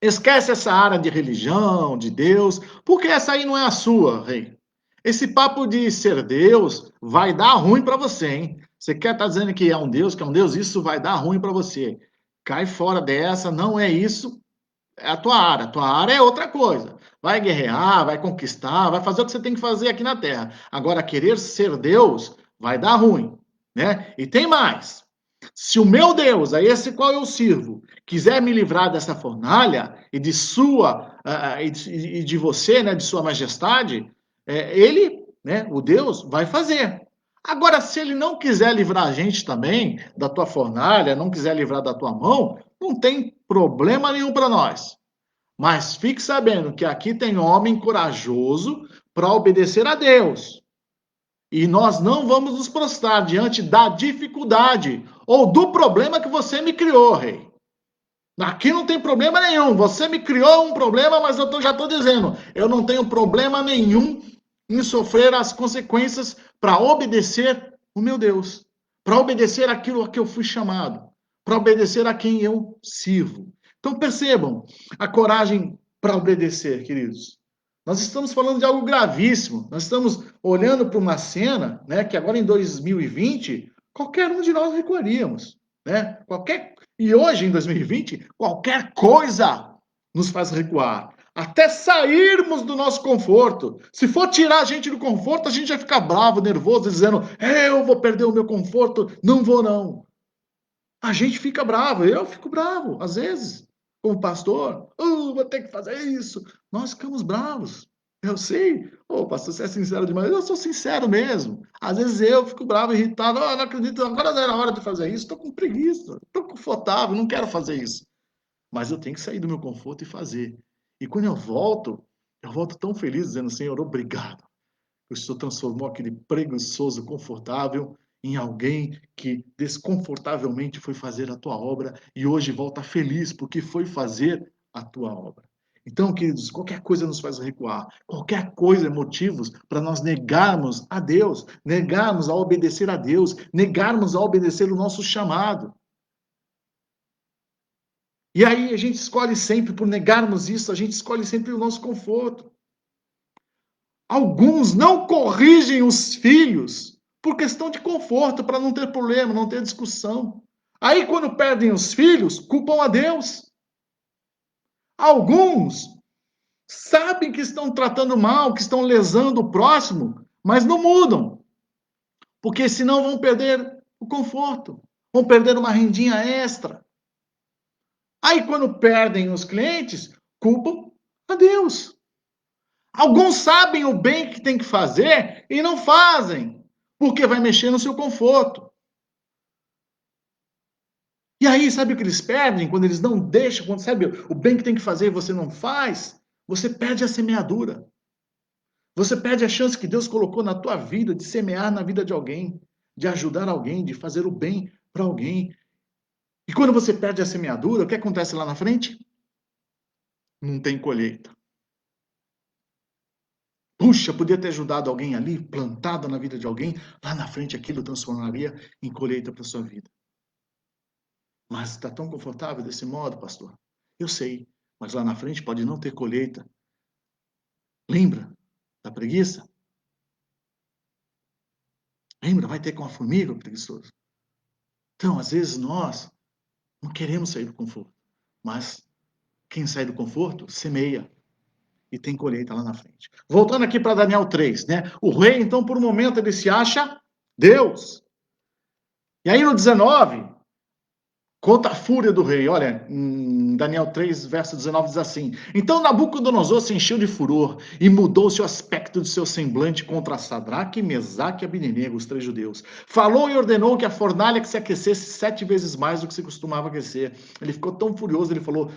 Esquece essa área de religião, de Deus, porque essa aí não é a sua, rei. Esse papo de ser Deus vai dar ruim para você, hein? Você quer estar dizendo que é um Deus, isso vai dar ruim para você. Cai fora dessa, não é isso, é a tua área. A tua área é outra coisa. Vai guerrear, vai conquistar, vai fazer o que você tem que fazer aqui na Terra. Agora, querer ser Deus vai dar ruim, né? E tem mais. Se o meu Deus, a esse qual eu sirvo, quiser me livrar dessa fornalha e de sua e de você, né, de sua majestade, ele, né, o Deus, vai fazer. Agora, se ele não quiser livrar a gente também da tua fornalha, não quiser livrar da tua mão, não tem problema nenhum para nós. Mas fique sabendo que aqui tem homem corajoso para obedecer a Deus. E nós não vamos nos prostrar diante da dificuldade ou do problema que você me criou, rei. Aqui não tem problema nenhum. Você me criou um problema, mas eu já estou dizendo, eu não tenho problema nenhum em sofrer as consequências para obedecer o meu Deus, para obedecer aquilo a que eu fui chamado, para obedecer a quem eu sirvo. Então percebam a coragem para obedecer, queridos. Nós estamos falando de algo gravíssimo. Nós estamos olhando para uma cena, né, que agora em 2020, qualquer um de nós recuaríamos, né? E hoje em 2020, qualquer coisa nos faz recuar, até sairmos do nosso conforto. Se for tirar a gente do conforto, a gente vai ficar bravo, nervoso, dizendo: "Eu vou perder o meu conforto, não vou não". A gente fica bravo, eu fico bravo às vezes como pastor, vou ter que fazer isso. Nós ficamos bravos. Eu sei, pastor, você é sincero demais. Eu sou sincero mesmo. Às vezes eu fico bravo, irritado. Não acredito, agora não era hora de fazer isso. Estou com preguiça, estou confortável, não quero fazer isso. Mas eu tenho que sair do meu conforto e fazer. E quando eu volto tão feliz, dizendo: Senhor, obrigado. O Senhor transformou aquele preguiçoso confortável em alguém que desconfortavelmente foi fazer a tua obra e hoje volta feliz porque foi fazer a tua obra. Então, queridos, qualquer coisa nos faz recuar, qualquer coisa é motivos para nós negarmos a Deus, negarmos a obedecer a Deus, negarmos a obedecer o nosso chamado. E aí a gente escolhe sempre, por negarmos isso, a gente escolhe sempre o nosso conforto. Alguns não corrigem os filhos por questão de conforto, para não ter problema, não ter discussão. Aí, quando perdem os filhos, culpam a Deus. Alguns sabem que estão tratando mal, que estão lesando o próximo, mas não mudam, porque senão vão perder o conforto, vão perder uma rendinha extra. Aí, quando perdem os clientes, culpam a Deus. Alguns sabem o bem que tem que fazer e não fazem, porque vai mexer no seu conforto. E aí, sabe o que eles perdem? Quando eles não deixam, quando sabe o bem que tem que fazer e você não faz, você perde a semeadura. Você perde a chance que Deus colocou na tua vida de semear na vida de alguém, de ajudar alguém, de fazer o bem para alguém. E quando você perde a semeadura, o que acontece lá na frente? Não tem colheita. Puxa, podia ter ajudado alguém ali, plantado na vida de alguém, lá na frente aquilo transformaria em colheita para sua vida. Mas está tão confortável desse modo, pastor? Eu sei, mas lá na frente pode não ter colheita. Lembra da preguiça? Lembra, vai ter com a formiga, o preguiçoso. Então, às vezes nós não queremos sair do conforto, mas quem sai do conforto, semeia e tem colheita lá na frente. Voltando aqui para Daniel 3, né? O rei, então, por um momento, ele se acha Deus. E aí no 19, conta a fúria do rei. Olha, em Daniel 3, verso 19, diz assim: Então Nabucodonosor se encheu de furor e mudou-se o aspecto de seu semblante contra Sadraque, Mesaque e Abednego, os 3 judeus. Falou e ordenou que a fornalha que se aquecesse 7 vezes mais do que se costumava aquecer. Ele ficou tão furioso, ele falou: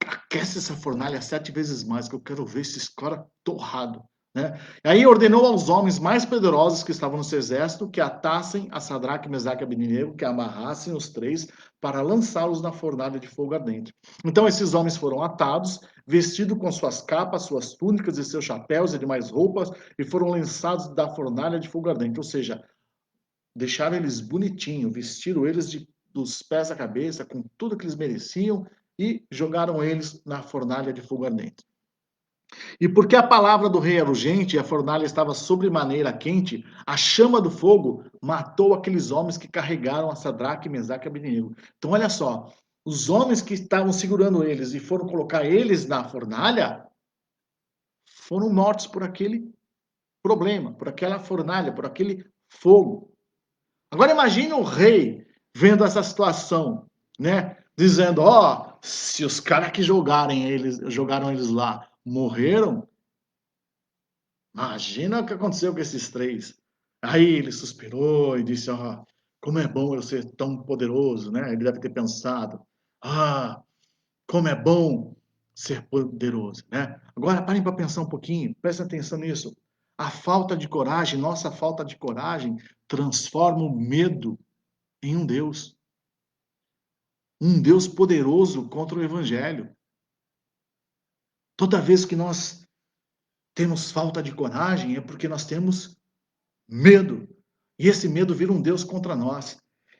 aquece essa fornalha 7 vezes mais, que eu quero ver esses caras torrado, né? E aí ordenou aos homens mais poderosos que estavam no seu exército que atassem a Sadraque, Mesaque e Abednego, que amarrassem os três para lançá-los na fornalha de fogo ardente. Então esses homens foram atados, vestidos com suas capas, suas túnicas e seus chapéus e demais roupas, e foram lançados da fornalha de fogo ardente. Ou seja, deixaram eles bonitinhos, vestiram eles dos pés à cabeça, com tudo que eles mereciam, e jogaram eles na fornalha de fogo ardente. E porque a palavra do rei era urgente e a fornalha estava sobremaneira quente, a chama do fogo matou aqueles homens que carregaram a Sadraque, Mesaque e Abednego. Então, olha só, os homens que estavam segurando eles e foram colocar eles na fornalha foram mortos por aquele problema, por aquela fornalha, por aquele fogo. Agora imagine o rei vendo essa situação, né? Dizendo, ó, oh, se os caras que jogaram eles lá morreram, imagina o que aconteceu com esses três. Aí ele suspirou e disse, ó, oh, como é bom eu ser tão poderoso, né? Ele deve ter pensado, ah, como é bom ser poderoso, né? Agora parem para pensar um pouquinho, prestem atenção nisso. A falta de coragem, nossa falta de coragem, transforma o medo em um Deus. Um Deus poderoso contra o Evangelho. Toda vez que nós temos falta de coragem é porque nós temos medo. E esse medo vira um Deus contra nós.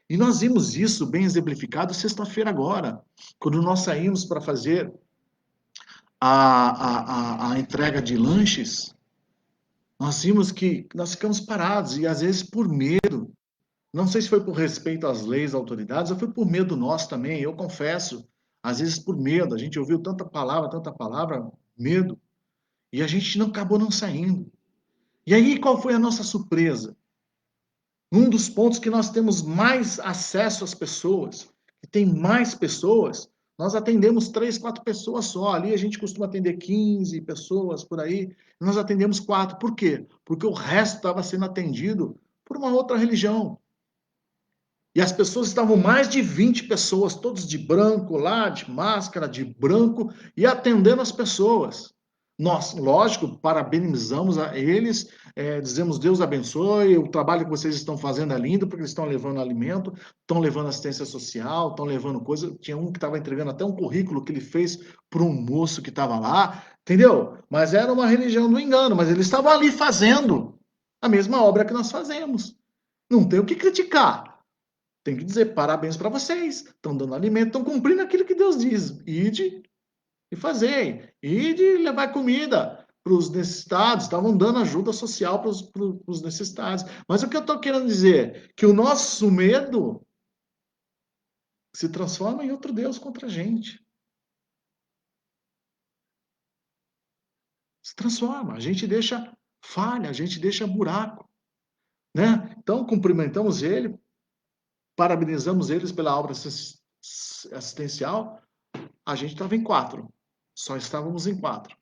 E nós vimos isso bem exemplificado sexta-feira agora, quando nós saímos para fazer a entrega de lanches, nós vimos que nós ficamos parados, e às vezes por medo. Não sei se foi por respeito às leis, às autoridades, ou foi por medo nosso também, eu confesso. Às vezes por medo, a gente ouviu tanta palavra, medo, e a gente não acabou não saindo. E aí qual foi a nossa surpresa? Um dos pontos que nós temos mais acesso às pessoas, que tem mais pessoas, nós atendemos 3, 4 pessoas só. Ali a gente costuma atender 15 pessoas por aí, nós atendemos 4. Por quê? Porque o resto estava sendo atendido por uma outra religião. E as pessoas estavam mais de 20 pessoas, todos de branco lá, de máscara, de branco, e atendendo as pessoas. Nós, lógico, parabenizamos a eles, dizemos Deus abençoe, o trabalho que vocês estão fazendo é lindo, porque eles estão levando alimento, estão levando assistência social, estão levando coisa. Tinha um que estava entregando até um currículo que ele fez para um moço que estava lá, entendeu? Mas era uma religião do engano, mas eles estavam ali fazendo a mesma obra que nós fazemos. Não tem o que criticar. Tem que dizer parabéns para vocês. Estão dando alimento, estão cumprindo aquilo que Deus diz. Ide e fazei. Ide e levar comida para os necessitados. Estavam dando ajuda social para os necessitados. Mas o que eu estou querendo dizer? Que o nosso medo se transforma em outro Deus contra a gente. Se transforma. A gente deixa falha, a gente deixa buraco. Né? Então, cumprimentamos ele, parabenizamos eles pela obra assistencial. A gente estava em 4. Só estávamos em 4.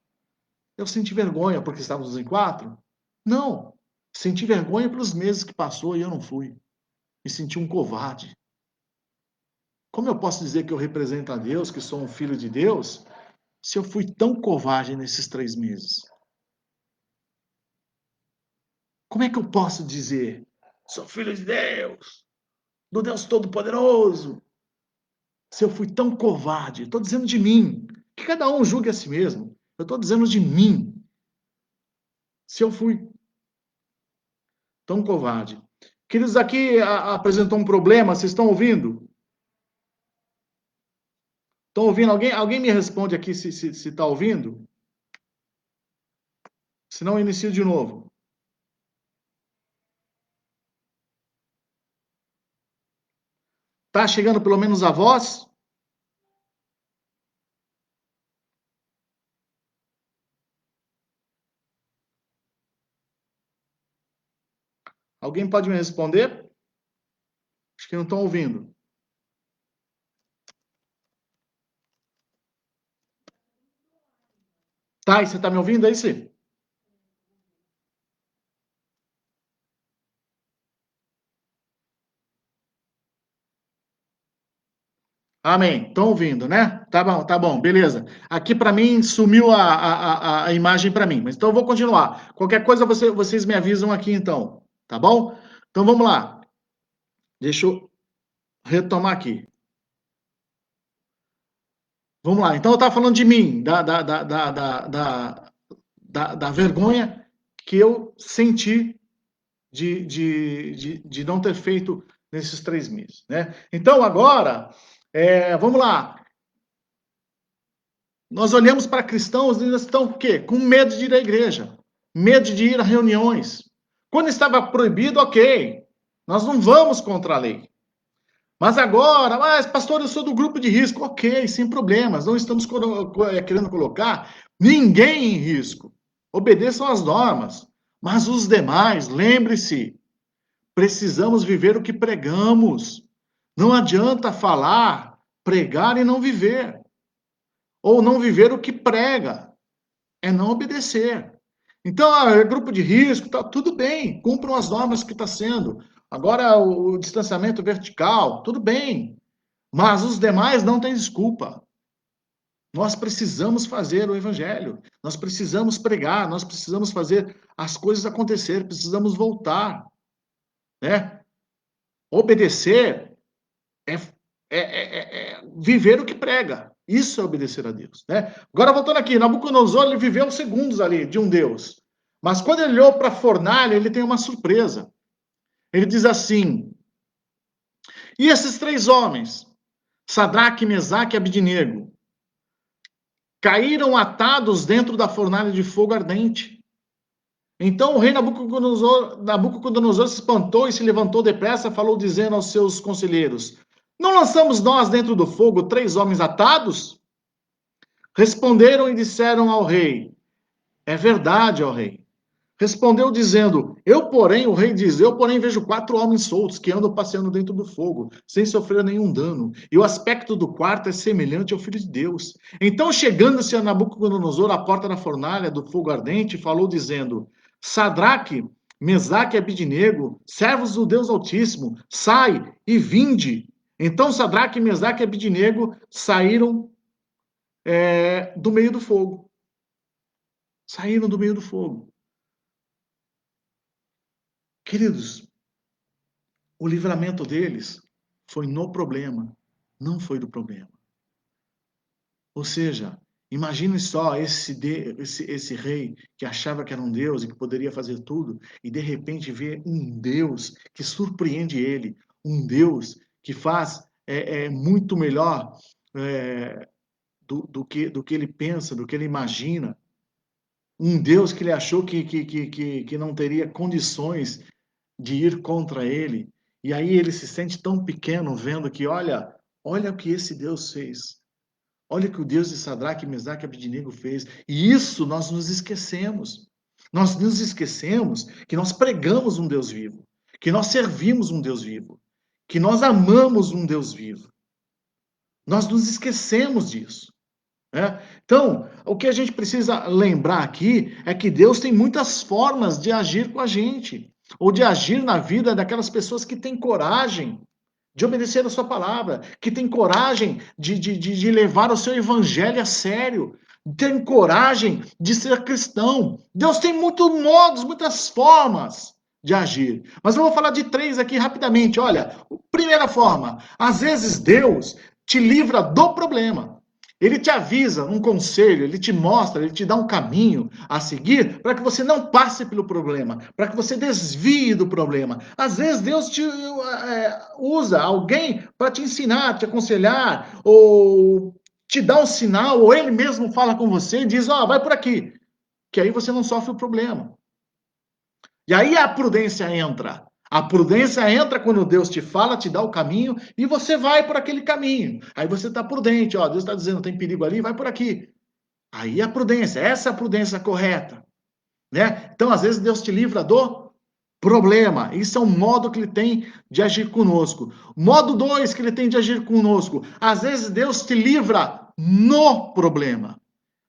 Eu senti vergonha porque estávamos em 4? Não. Senti vergonha pelos meses que passou e eu não fui. Me senti um covarde. Como eu posso dizer que eu represento a Deus, que sou um filho de Deus, se eu fui tão covarde nesses 3 meses? Como é que eu posso dizer, sou filho de Deus, do Deus Todo-Poderoso, se eu fui tão covarde? Estou dizendo de mim. Que cada um julgue a si mesmo. Eu estou dizendo de mim. Se eu fui tão covarde. Queridos, aqui apresentou um problema, vocês estão ouvindo? Estão ouvindo? Alguém me responde aqui se está ouvindo? Se não, eu inicio de novo. Está chegando pelo menos a voz? Alguém pode me responder? Acho que não estão ouvindo. Tá, e você está me ouvindo aí, sim? Amém. Estão ouvindo, né? Tá bom, beleza. Aqui para mim sumiu a imagem para mim, mas então eu vou continuar. Qualquer coisa vocês me avisam aqui então, tá bom? Então vamos lá. Deixa eu retomar aqui. Vamos lá. Então eu estava falando de mim, da vergonha que eu senti de não ter feito nesses 3 meses, né? Então agora, vamos lá. Nós olhamos para cristãos e eles estão o quê? Com medo de ir à igreja, medo de ir a reuniões. Quando estava proibido, ok, nós não vamos contra a lei. Mas agora, pastor, eu sou do grupo de risco, ok, sem problemas, não estamos querendo colocar ninguém em risco. Obedeçam às normas. Mas os demais, lembre-se, precisamos viver o que pregamos. Não adianta falar, pregar e não viver. Ou não viver o que prega. É não obedecer. Então, é grupo de risco, tá tudo bem, cumpram as normas que está sendo. Agora, o distanciamento vertical, tudo bem. Mas os demais não têm desculpa. Nós precisamos fazer o evangelho, nós precisamos pregar, nós precisamos fazer as coisas acontecer, precisamos voltar, né? Obedecer é, viver o que prega. Isso é obedecer a Deus, né? Agora, voltando aqui, Nabucodonosor, ele viveu segundos ali de um Deus. Mas quando ele olhou para a fornalha, ele tem uma surpresa. Ele diz assim, e esses 3 homens, Sadraque, Mesaque e Abidnego, caíram atados dentro da fornalha de fogo ardente. Então o rei Nabucodonosor se espantou e se levantou depressa, falou dizendo aos seus conselheiros, não lançamos nós dentro do fogo 3 homens atados? Responderam e disseram ao rei, é verdade, ó rei. Respondeu dizendo, o rei diz, eu porém vejo 4 homens soltos que andam passeando dentro do fogo, sem sofrer nenhum dano, e o aspecto do quarto é semelhante ao Filho de Deus. Então, chegando-se a Nabucodonosor à porta da fornalha do fogo ardente, falou dizendo, Sadraque, Mesaque e Abidnego, servos do Deus Altíssimo, sai e vinde. Então, Sadraque, Mesaque e Abidnego saíram do meio do fogo. Saíram do meio do fogo. Queridos, o livramento deles foi no problema, não foi do problema. Ou seja, imagine só esse rei que achava que era um Deus e que poderia fazer tudo, e de repente vê um Deus que surpreende ele, um Deus que faz muito melhor do que ele pensa, do que ele imagina. Um Deus que ele achou que não teria condições de ir contra ele. E aí ele se sente tão pequeno vendo que, olha o que esse Deus fez. Olha o que o Deus de Sadraque, Mesaque e Abidnego fez. E isso nós nos esquecemos. Nós nos esquecemos que nós pregamos um Deus vivo, que nós servimos um Deus vivo, que nós amamos um Deus vivo. Nós nos esquecemos disso. Né? Então, o que a gente precisa lembrar aqui é que Deus tem muitas formas de agir com a gente, ou de agir na vida daquelas pessoas que têm coragem de obedecer a sua palavra, que têm coragem de levar o seu evangelho a sério, tem coragem de ser cristão. Deus tem muitos modos, muitas formas de agir. Mas eu vou falar de 3 aqui rapidamente. Olha, primeira forma, às vezes Deus te livra do problema. Ele te avisa um conselho, ele te mostra, ele te dá um caminho a seguir para que você não passe pelo problema, para que você desvie do problema. Às vezes Deus te usa alguém para te ensinar, te aconselhar, ou te dá um sinal, ou ele mesmo fala com você e diz, vai por aqui, que aí você não sofre o problema. E aí a prudência entra. A prudência entra quando Deus te fala, te dá o caminho e você vai por aquele caminho. Aí você está prudente, Deus está dizendo, tem perigo ali, vai por aqui. Aí a prudência, essa é a prudência correta. Né? Então, às vezes, Deus te livra do problema. Isso é um modo que ele tem de agir conosco. Modo 2 que ele tem de agir conosco. Às vezes, Deus te livra no problema.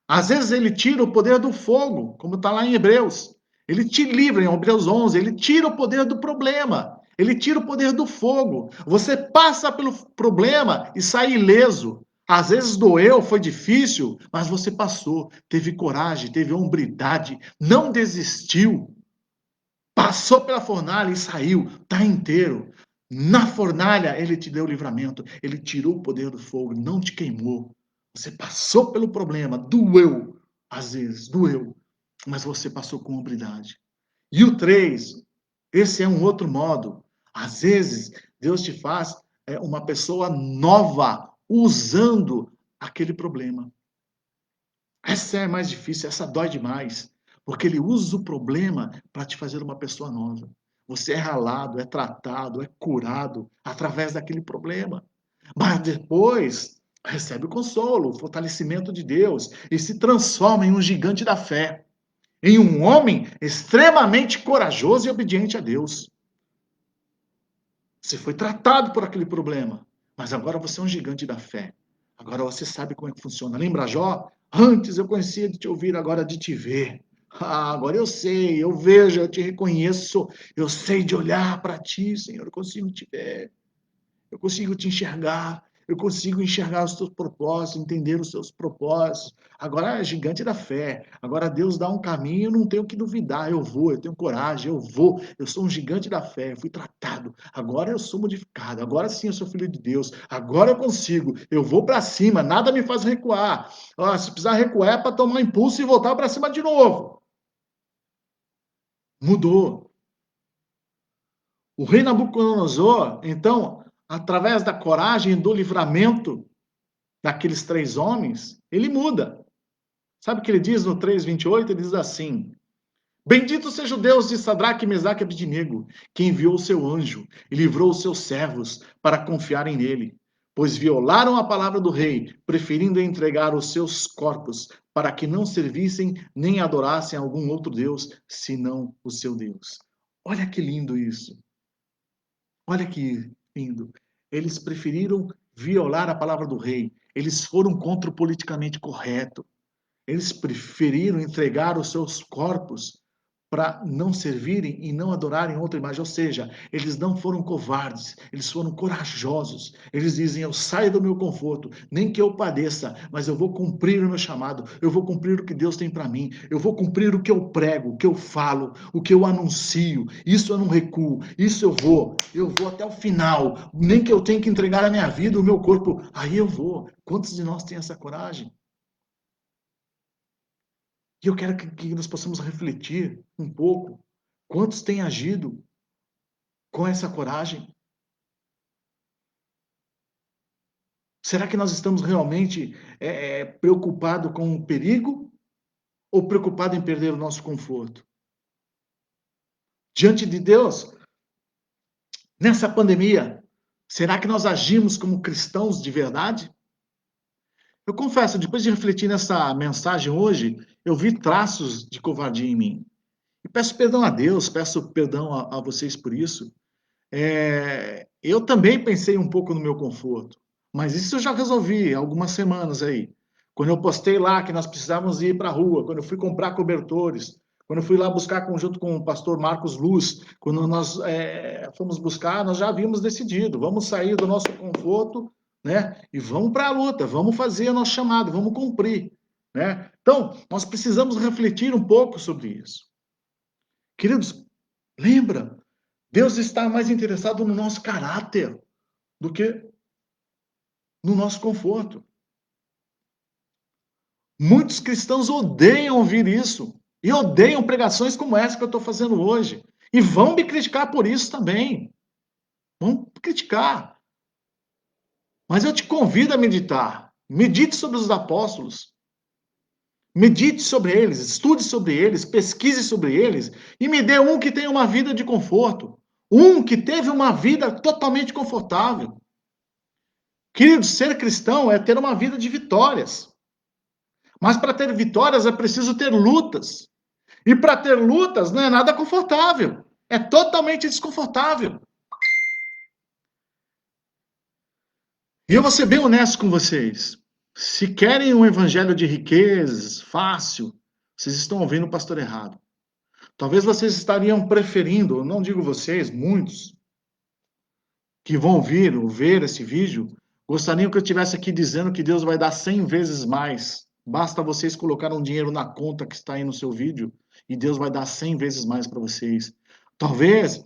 Às vezes, ele tira o poder do fogo, como está lá em Hebreus. Ele te livra, em Hebreus 11, ele tira o poder do problema. Ele tira o poder do fogo. Você passa pelo problema e sai ileso. Às vezes doeu, foi difícil, mas você passou, teve coragem, teve hombridade, não desistiu. Passou pela fornalha e saiu, está inteiro. Na fornalha, ele te deu livramento, ele tirou o poder do fogo, não te queimou. Você passou pelo problema, doeu, às vezes, doeu, mas você passou com hombridade. E o 3, esse é um outro modo. Às vezes, Deus te faz uma pessoa nova usando aquele problema. Essa é mais difícil, essa dói demais, porque ele usa o problema para te fazer uma pessoa nova. Você é ralado, é tratado, é curado através daquele problema. Mas depois recebe o consolo, o fortalecimento de Deus e se transforma em um gigante da fé, em um homem extremamente corajoso e obediente a Deus. Você foi tratado por aquele problema, mas agora você é um gigante da fé. Agora você sabe como é que funciona. Lembra, Jó? Antes eu conhecia de te ouvir, agora de te ver. Ah, agora eu sei, eu vejo, eu te reconheço, eu sei de olhar para ti, Senhor, eu consigo te ver. Eu consigo te enxergar, eu consigo enxergar os teus propósitos, entender os teus propósitos. Agora é gigante da fé. Agora Deus dá um caminho, eu não tenho que duvidar. Eu vou, eu tenho coragem, eu vou. Eu sou um gigante da fé, eu fui tratado. Agora eu sou modificado. Agora sim eu sou filho de Deus. Agora eu consigo. Eu vou para cima, nada me faz recuar. Ah, se precisar recuar é para tomar impulso e voltar para cima de novo. Mudou. O rei Nabucodonosor, então, através da coragem e do livramento daqueles 3 homens, ele muda. Sabe o que ele diz no 3:28? Ele diz assim: Bendito seja o Deus de Sadraque, Mesaque e Abednego, que enviou o seu anjo e livrou os seus servos para confiarem nele, pois violaram a palavra do rei, preferindo entregar os seus corpos para que não servissem nem adorassem algum outro Deus, senão o seu Deus. Olha que lindo isso. Olha que lindo. Eles preferiram violar a palavra do rei. Eles foram contra o politicamente correto. Eles preferiram entregar os seus corpos para não servirem e não adorarem outra imagem. Ou seja, eles não foram covardes, eles foram corajosos. Eles dizem: Eu saio do meu conforto, nem que eu padeça, mas eu vou cumprir o meu chamado, eu vou cumprir o que Deus tem para mim, eu vou cumprir o que eu prego, o que eu falo, o que eu anuncio. Isso eu não recuo, isso eu vou até o final, nem que eu tenha que entregar a minha vida, o meu corpo, aí eu vou. Quantos de nós têm essa coragem? E eu quero que nós possamos refletir um pouco. Quantos têm agido com essa coragem? Será que nós estamos realmente preocupados com o perigo ou preocupados em perder o nosso conforto? Diante de Deus, nessa pandemia, será que nós agimos como cristãos de verdade? Eu confesso, depois de refletir nessa mensagem hoje, eu vi traços de covardia em mim. E peço perdão a Deus, peço perdão a vocês por isso. Eu também pensei um pouco no meu conforto, mas isso eu já resolvi há algumas semanas aí. Quando eu postei lá que nós precisávamos ir para a rua, quando eu fui comprar cobertores, quando eu fui lá buscar junto com o pastor Marcos Luz, quando nós fomos buscar, nós já havíamos decidido, vamos sair do nosso conforto, né? E vamos para a luta, vamos fazer o nosso chamado, vamos cumprir, né? Então, nós precisamos refletir um pouco sobre isso. Queridos, lembra, Deus está mais interessado no nosso caráter do que no nosso conforto. Muitos cristãos odeiam ouvir isso e odeiam pregações como essa que eu estou fazendo hoje. E vão me criticar por isso também. Vão criticar. Mas eu te convido a meditar. Medite sobre os apóstolos. Medite sobre eles, estude sobre eles, pesquise sobre eles e me dê um que tenha uma vida de conforto. Um que teve uma vida totalmente confortável. Queridos, ser cristão é ter uma vida de vitórias. Mas para ter vitórias é preciso ter lutas. E para ter lutas não é nada confortável. É totalmente desconfortável. E eu vou ser bem honesto com vocês. Se querem um evangelho de riquezas, fácil, vocês estão ouvindo o pastor errado. Talvez vocês estariam preferindo, não digo vocês, muitos, que vão vir ou ver esse vídeo gostariam que eu estivesse aqui dizendo que Deus vai dar 100 vezes mais. Basta vocês colocarem um dinheiro na conta que está aí no seu vídeo e Deus vai dar 100 vezes mais para vocês. Talvez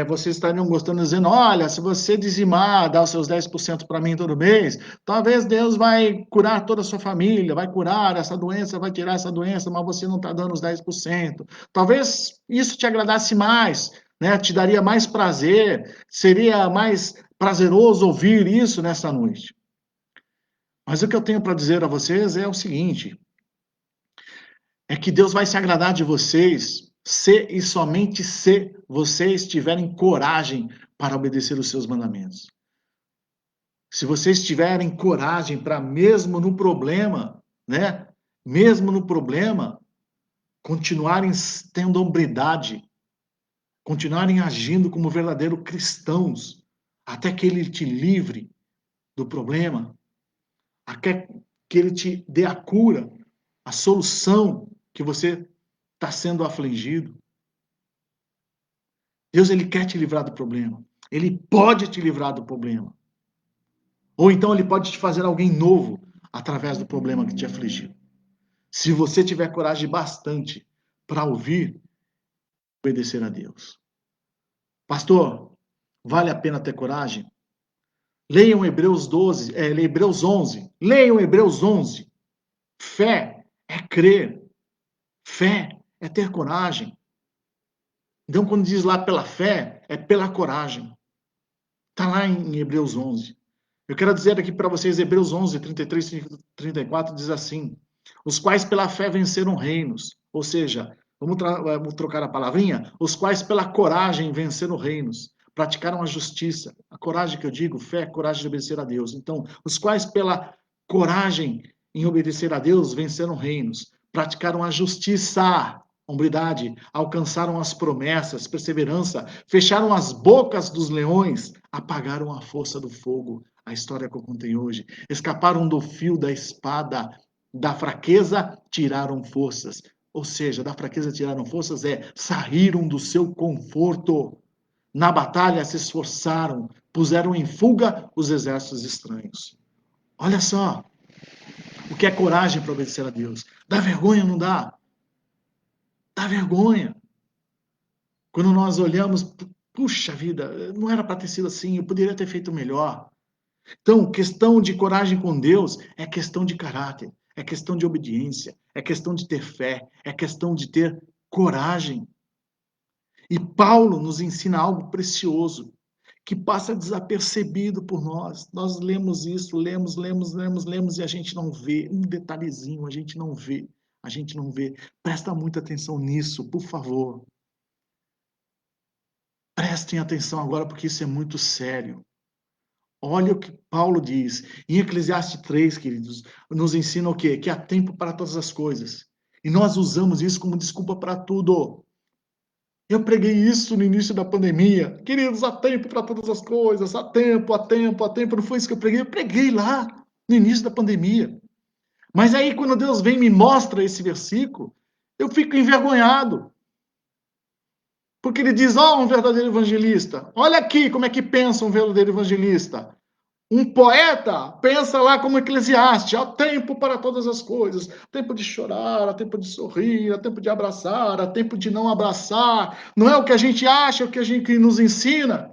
vocês estariam gostando dizendo, olha, se você dizimar, dar os seus 10% para mim todo mês, talvez Deus vai curar toda a sua família, vai curar essa doença, vai tirar essa doença, mas você não está dando os 10%. Talvez isso te agradasse mais, né? Te daria mais prazer, seria mais prazeroso ouvir isso nessa noite. Mas o que eu tenho para dizer a vocês é o seguinte, é que Deus vai se agradar de vocês se e somente se vocês tiverem coragem para obedecer os seus mandamentos. Se vocês tiverem coragem para mesmo no problema, né? Mesmo no problema, continuarem tendo hombridade, continuarem agindo como verdadeiros cristãos, até que ele te livre do problema, até que ele te dê a cura, a solução que você está sendo afligido. Deus, ele quer te livrar do problema. Ele pode te livrar do problema. Ou então ele pode te fazer alguém novo através do problema que te afligiu. Se você tiver coragem bastante para ouvir, obedecer a Deus. Pastor, vale a pena ter coragem? Leiam Hebreus 11. Leiam Hebreus 11. Fé é crer. Fé é ter coragem. Então, quando diz lá pela fé, é pela coragem. Está lá em Hebreus 11. Eu quero dizer aqui para vocês, Hebreus 11, 33 e 34, diz assim, os quais pela fé venceram reinos. Ou seja, vamos trocar a palavrinha, os quais pela coragem venceram reinos. Praticaram a justiça. A coragem que eu digo, fé, coragem de obedecer a Deus. Então, os quais pela coragem em obedecer a Deus venceram reinos. Praticaram a justiça, hombridade, alcançaram as promessas, perseverança, fecharam as bocas dos leões, apagaram a força do fogo, a história que eu contei hoje, escaparam do fio da espada, da fraqueza tiraram forças, ou seja, da fraqueza tiraram forças saíram do seu conforto, na batalha se esforçaram, puseram em fuga os exércitos estranhos. Olha só, o que é coragem para obedecer a Deus? Dá vergonha, não dá? Dá vergonha. Quando nós olhamos, puxa vida, não era para ter sido assim, eu poderia ter feito melhor. Então, questão de coragem com Deus é questão de caráter, é questão de obediência, é questão de ter fé, é questão de ter coragem. E Paulo nos ensina algo precioso, que passa desapercebido por nós. Nós lemos isso, lemos, e a gente não vê um detalhezinho, a gente não vê. Presta muita atenção nisso, por favor. Prestem atenção agora, porque isso é muito sério. Olha o que Paulo diz. Em Eclesiastes 3, queridos, nos ensina o quê? Que há tempo para todas as coisas. E nós usamos isso como desculpa para tudo. Eu preguei isso no início da pandemia. Queridos, há tempo para todas as coisas. Há tempo. Não foi isso que eu preguei. Eu preguei lá no início da pandemia. Mas aí, quando Deus vem e me mostra esse versículo, eu fico envergonhado. Porque ele diz, um verdadeiro evangelista. Olha aqui como é que pensa um verdadeiro evangelista. Um poeta pensa lá como Eclesiastes, há tempo para todas as coisas, tempo de chorar, há tempo de sorrir, há tempo de abraçar, há tempo de não abraçar, não é o que a gente acha, é o que a gente nos ensina.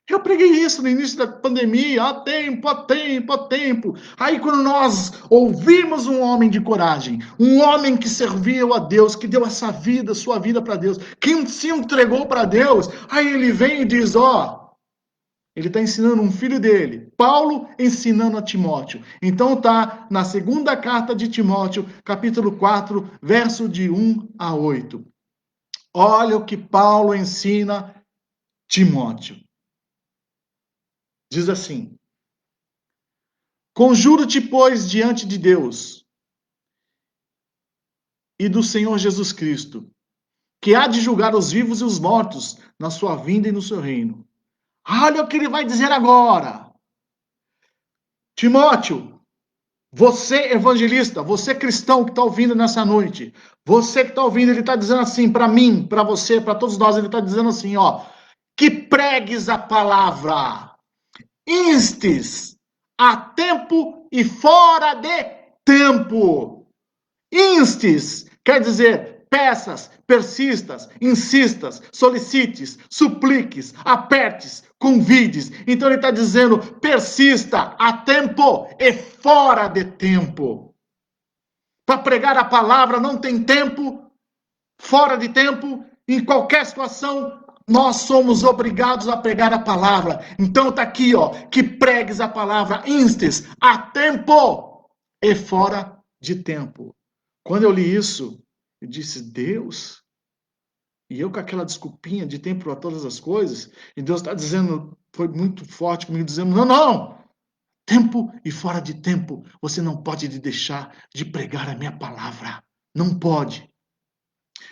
Eu preguei isso no início da pandemia, há tempo. Aí quando nós ouvimos um homem de coragem, um homem que serviu a Deus, que deu essa vida, sua vida para Deus, que se entregou para Deus, aí ele vem e diz, ele está ensinando um filho dele, Paulo ensinando a Timóteo. Então está na segunda carta de Timóteo, capítulo 4, verso de 1 a 8. Olha o que Paulo ensina Timóteo. Diz assim, conjuro-te, pois, diante de Deus e do Senhor Jesus Cristo, que há de julgar os vivos e os mortos na sua vinda e no seu reino. Olha o que ele vai dizer agora. Timóteo, você evangelista, você cristão que está ouvindo nessa noite, você que está ouvindo, ele está dizendo assim para mim, para você, para todos nós, ele está dizendo assim, que pregues a palavra. instes, a tempo e fora de tempo. Instes quer dizer peças, persistas, insistas, solicites, supliques, apertes, convides. Então ele está dizendo persista a tempo e fora de tempo. Para pregar a palavra não tem tempo, fora de tempo, em qualquer situação, nós somos obrigados a pregar a palavra. Então está aqui, ó, que pregues a palavra instes a tempo e fora de tempo. Quando eu li isso, eu disse, Deus, e eu com aquela desculpinha de tempo para todas as coisas, e Deus está dizendo, foi muito forte comigo, dizendo, não, tempo e fora de tempo, você não pode deixar de pregar a minha palavra, não pode.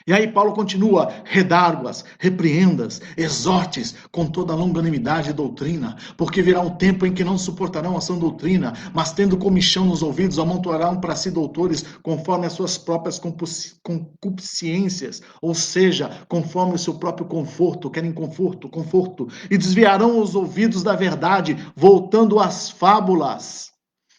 E aí Paulo continua, redarguas, repreendas, exortes com toda a longanimidade e doutrina, porque virá um tempo em que não suportarão a sã doutrina, mas tendo comichão nos ouvidos, amontoarão para si doutores, conforme as suas próprias concupiscências, ou seja, conforme o seu próprio conforto, querem conforto, e desviarão os ouvidos da verdade, voltando às fábulas.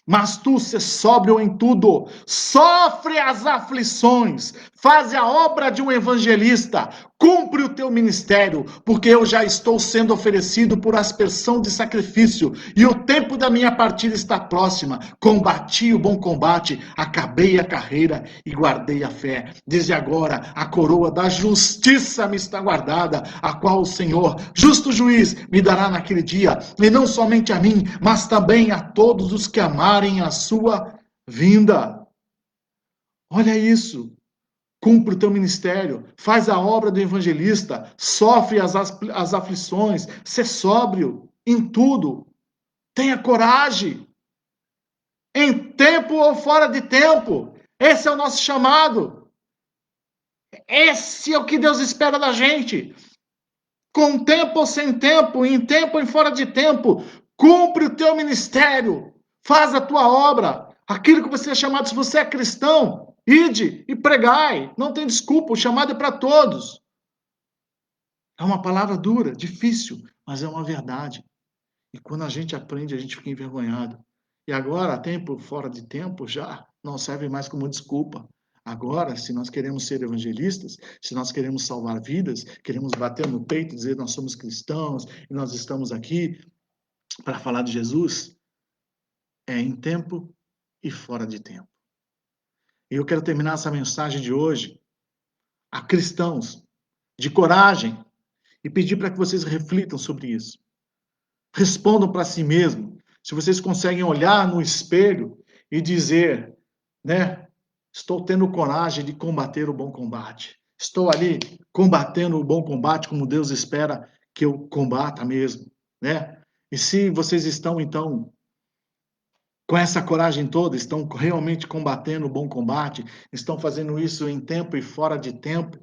Mas tu, se sóbrio em tudo, sofre as aflições, faz a obra de um evangelista, cumpre o teu ministério, porque eu já estou sendo oferecido por aspersão de sacrifício, e o tempo da minha partida está próxima. Combati o bom combate, acabei a carreira e guardei a fé. Desde agora, a coroa da justiça me está guardada, a qual o Senhor, justo juiz, me dará naquele dia, e não somente a mim, mas também a todos os que amarem a sua vinda. Olha isso. Cumpre o teu ministério, faz a obra do evangelista, sofre as aflições, ser sóbrio em tudo, tenha coragem, em tempo ou fora de tempo. Esse é o nosso chamado. Esse é o que Deus espera da gente. Com tempo ou sem tempo, em tempo ou fora de tempo, cumpre o teu ministério, faz a tua obra, aquilo que você é chamado, se você é cristão, ide e pregai, não tem desculpa, o chamado é para todos. É uma palavra dura, difícil, mas é uma verdade. E quando a gente aprende, a gente fica envergonhado. E agora, tempo fora de tempo já não serve mais como desculpa. Agora, se nós queremos ser evangelistas, se nós queremos salvar vidas, queremos bater no peito e dizer nós somos cristãos e nós estamos aqui para falar de Jesus, é em tempo e fora de tempo. E eu quero terminar essa mensagem de hoje a cristãos de coragem e pedir para que vocês reflitam sobre isso. Respondam para si mesmo. Se vocês conseguem olhar no espelho e dizer, né? Estou tendo coragem de combater o bom combate. Estou ali combatendo o bom combate como Deus espera que eu combata mesmo, né? E se vocês estão, então, com essa coragem toda, estão realmente combatendo o bom combate, estão fazendo isso em tempo e fora de tempo,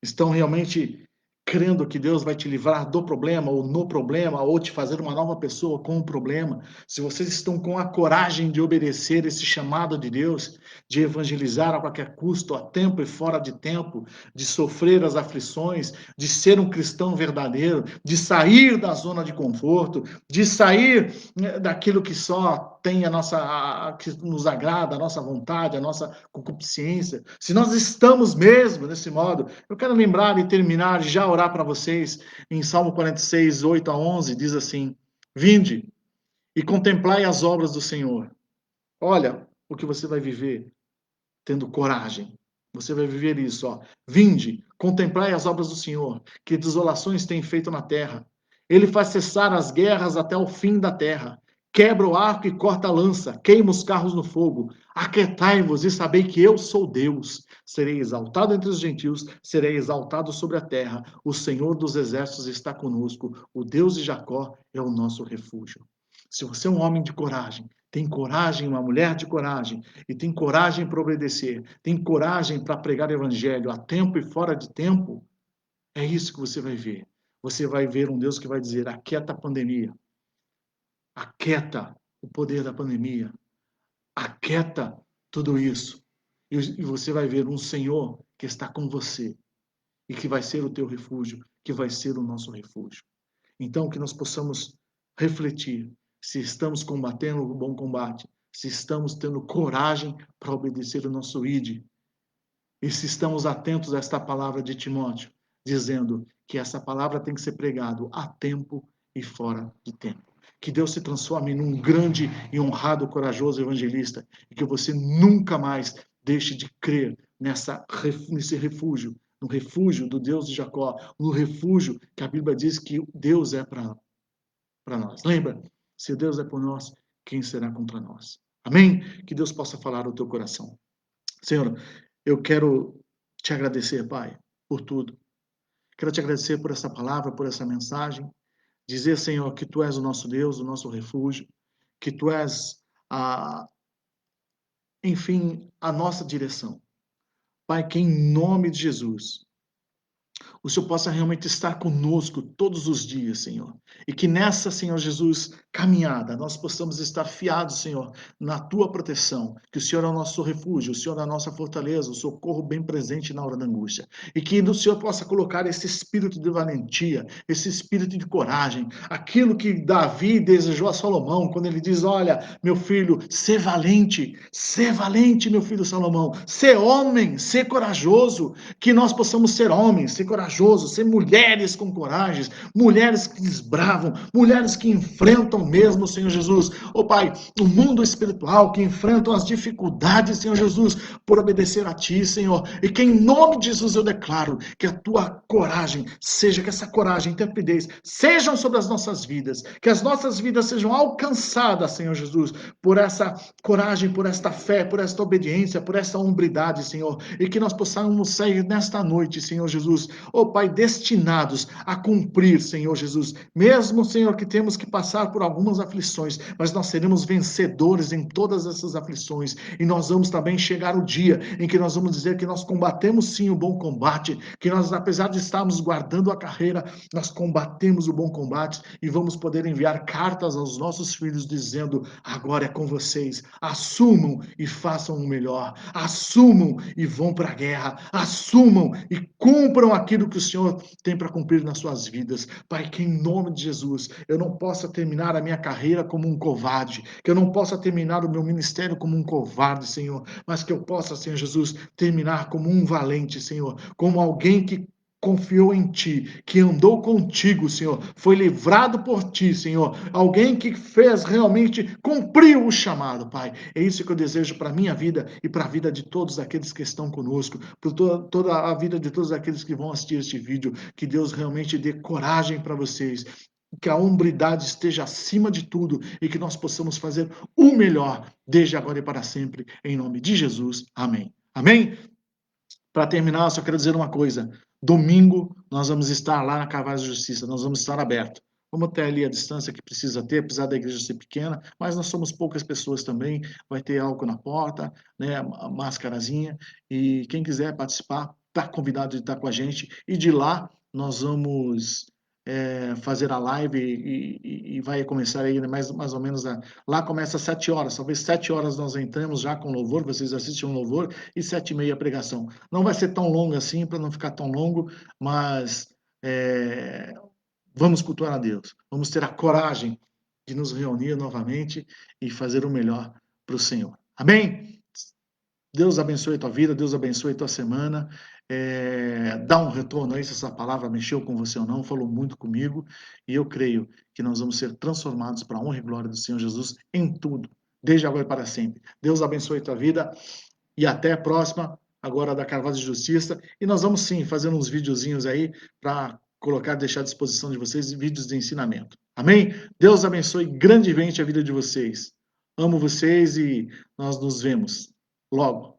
estão realmente crendo que Deus vai te livrar do problema, ou no problema, ou te fazer uma nova pessoa com o problema, se vocês estão com a coragem de obedecer esse chamado de Deus, de evangelizar a qualquer custo, a tempo e fora de tempo, de sofrer as aflições, de ser um cristão verdadeiro, de sair da zona de conforto, de sair daquilo que só tem que nos agrada, a nossa vontade, a nossa concupiscência, se nós estamos mesmo nesse modo, eu quero lembrar e terminar, já orar para vocês, em Salmo 46, 8 a 11, diz assim, vinde e contemplai as obras do Senhor. Olha o que você vai viver tendo coragem. Você vai viver isso, ó. Vinde, contemplai as obras do Senhor, que desolações tem feito na terra. Ele faz cessar as guerras até o fim da terra. Quebra o arco e corta a lança, queima os carros no fogo. Aquietai-vos e sabei que eu sou Deus. Serei exaltado entre os gentios, serei exaltado sobre a terra. O Senhor dos exércitos está conosco. O Deus de Jacó é o nosso refúgio. Se você é um homem de coragem, tem coragem, uma mulher de coragem, e tem coragem para obedecer, tem coragem para pregar o evangelho a tempo e fora de tempo, é isso que você vai ver. Você vai ver um Deus que vai dizer, aquieta a pandemia, aquieta o poder da pandemia, aquieta tudo isso. E você vai ver um Senhor que está com você e que vai ser o teu refúgio, que vai ser o nosso refúgio. Então, que nós possamos refletir se estamos combatendo o bom combate, se estamos tendo coragem para obedecer o nosso ID, e se estamos atentos a esta palavra de Timóteo, dizendo que essa palavra tem que ser pregada a tempo e fora de tempo. Que Deus se transforme num grande e honrado, corajoso evangelista, e que você nunca mais deixe de crer nesse refúgio, no refúgio do Deus de Jacó, no refúgio que a Bíblia diz que Deus é para nós. Lembra? Se Deus é por nós, quem será contra nós? Amém? Que Deus possa falar ao teu coração. Senhor, eu quero te agradecer, Pai, por tudo. Quero te agradecer por essa palavra, por essa mensagem. Dizer, Senhor, que Tu és o nosso Deus, o nosso refúgio, que Tu és, enfim, a nossa direção. Pai, que em nome de Jesus, o Senhor possa realmente estar conosco todos os dias, Senhor. E que nessa, Senhor Jesus, caminhada, nós possamos estar fiados, Senhor, na Tua proteção. Que o Senhor é o nosso refúgio, o Senhor é a nossa fortaleza, o socorro bem presente na hora da angústia. E que o Senhor possa colocar esse espírito de valentia, esse espírito de coragem, aquilo que Davi desejou a Salomão, quando ele diz, olha, meu filho, ser valente, meu filho Salomão, ser homem, ser corajoso, que nós possamos ser homens, ser corajosos, ser mulheres com coragem, mulheres que desbravam, mulheres que enfrentam mesmo, Senhor Jesus, oh Pai, o mundo espiritual, que enfrentam as dificuldades, Senhor Jesus, por obedecer a Ti, Senhor, e que em nome de Jesus eu declaro que a Tua coragem seja, que essa coragem e intrepidez sejam sobre as nossas vidas, que as nossas vidas sejam alcançadas, Senhor Jesus, por essa coragem, por esta fé, por esta obediência, por esta hombridade, Senhor, e que nós possamos sair nesta noite, Senhor Jesus, oh Pai, destinados a cumprir, Senhor Jesus, mesmo, Senhor, que temos que passar por algumas aflições, mas nós seremos vencedores em todas essas aflições, e nós vamos também chegar o dia em que nós vamos dizer que nós combatemos sim o bom combate, que nós, apesar de estarmos guardando a carreira, nós combatemos o bom combate e vamos poder enviar cartas aos nossos filhos dizendo, agora é com vocês, assumam e façam o melhor, assumam e vão para a guerra, assumam e cumpram aquilo que o Senhor tem para cumprir nas suas vidas. Pai, que em nome de Jesus eu não possa terminar a minha carreira como um covarde, que eu não possa terminar o meu ministério como um covarde, Senhor, mas que eu possa, Senhor Jesus, terminar como um valente, Senhor, como alguém que confiou em Ti, que andou contigo, Senhor, foi livrado por Ti, Senhor, alguém que fez realmente, cumpriu o chamado, Pai. É isso que eu desejo para a minha vida e para a vida de todos aqueles que estão conosco, para toda a vida de todos aqueles que vão assistir este vídeo, que Deus realmente dê coragem para vocês, que a hombridade esteja acima de tudo e que nós possamos fazer o melhor, desde agora e para sempre, em nome de Jesus. Amém. Amém? Para terminar, eu só quero dizer uma coisa. Domingo, nós vamos estar lá na Carvalho de Justiça, nós vamos estar abertos. Vamos ter ali a distância que precisa ter, apesar da igreja ser pequena, mas nós somos poucas pessoas também, vai ter álcool na porta, né, a máscarazinha, e quem quiser participar, está convidado de estar com a gente, e de lá nós vamos fazer a live e vai começar aí mais ou menos, lá começa às 7 horas, talvez 7 horas nós entramos já com louvor, vocês assistem um louvor, e 7h30 a pregação. Não vai ser tão longo assim, para não ficar tão longo, mas vamos cultuar a Deus, vamos ter a coragem de nos reunir novamente e fazer o melhor para o Senhor. Amém? Deus abençoe a tua vida, Deus abençoe a tua semana. Dá um retorno aí se essa palavra mexeu com você ou não, falou muito comigo, e eu creio que nós vamos ser transformados para a honra e glória do Senhor Jesus em tudo, desde agora e para sempre. Deus abençoe a tua vida e até a próxima, agora da Carvalho de Justiça, e nós vamos sim fazer uns videozinhos aí para colocar, deixar à disposição de vocês vídeos de ensinamento. Amém? Deus abençoe grandemente a vida de vocês. Amo vocês e nós nos vemos logo.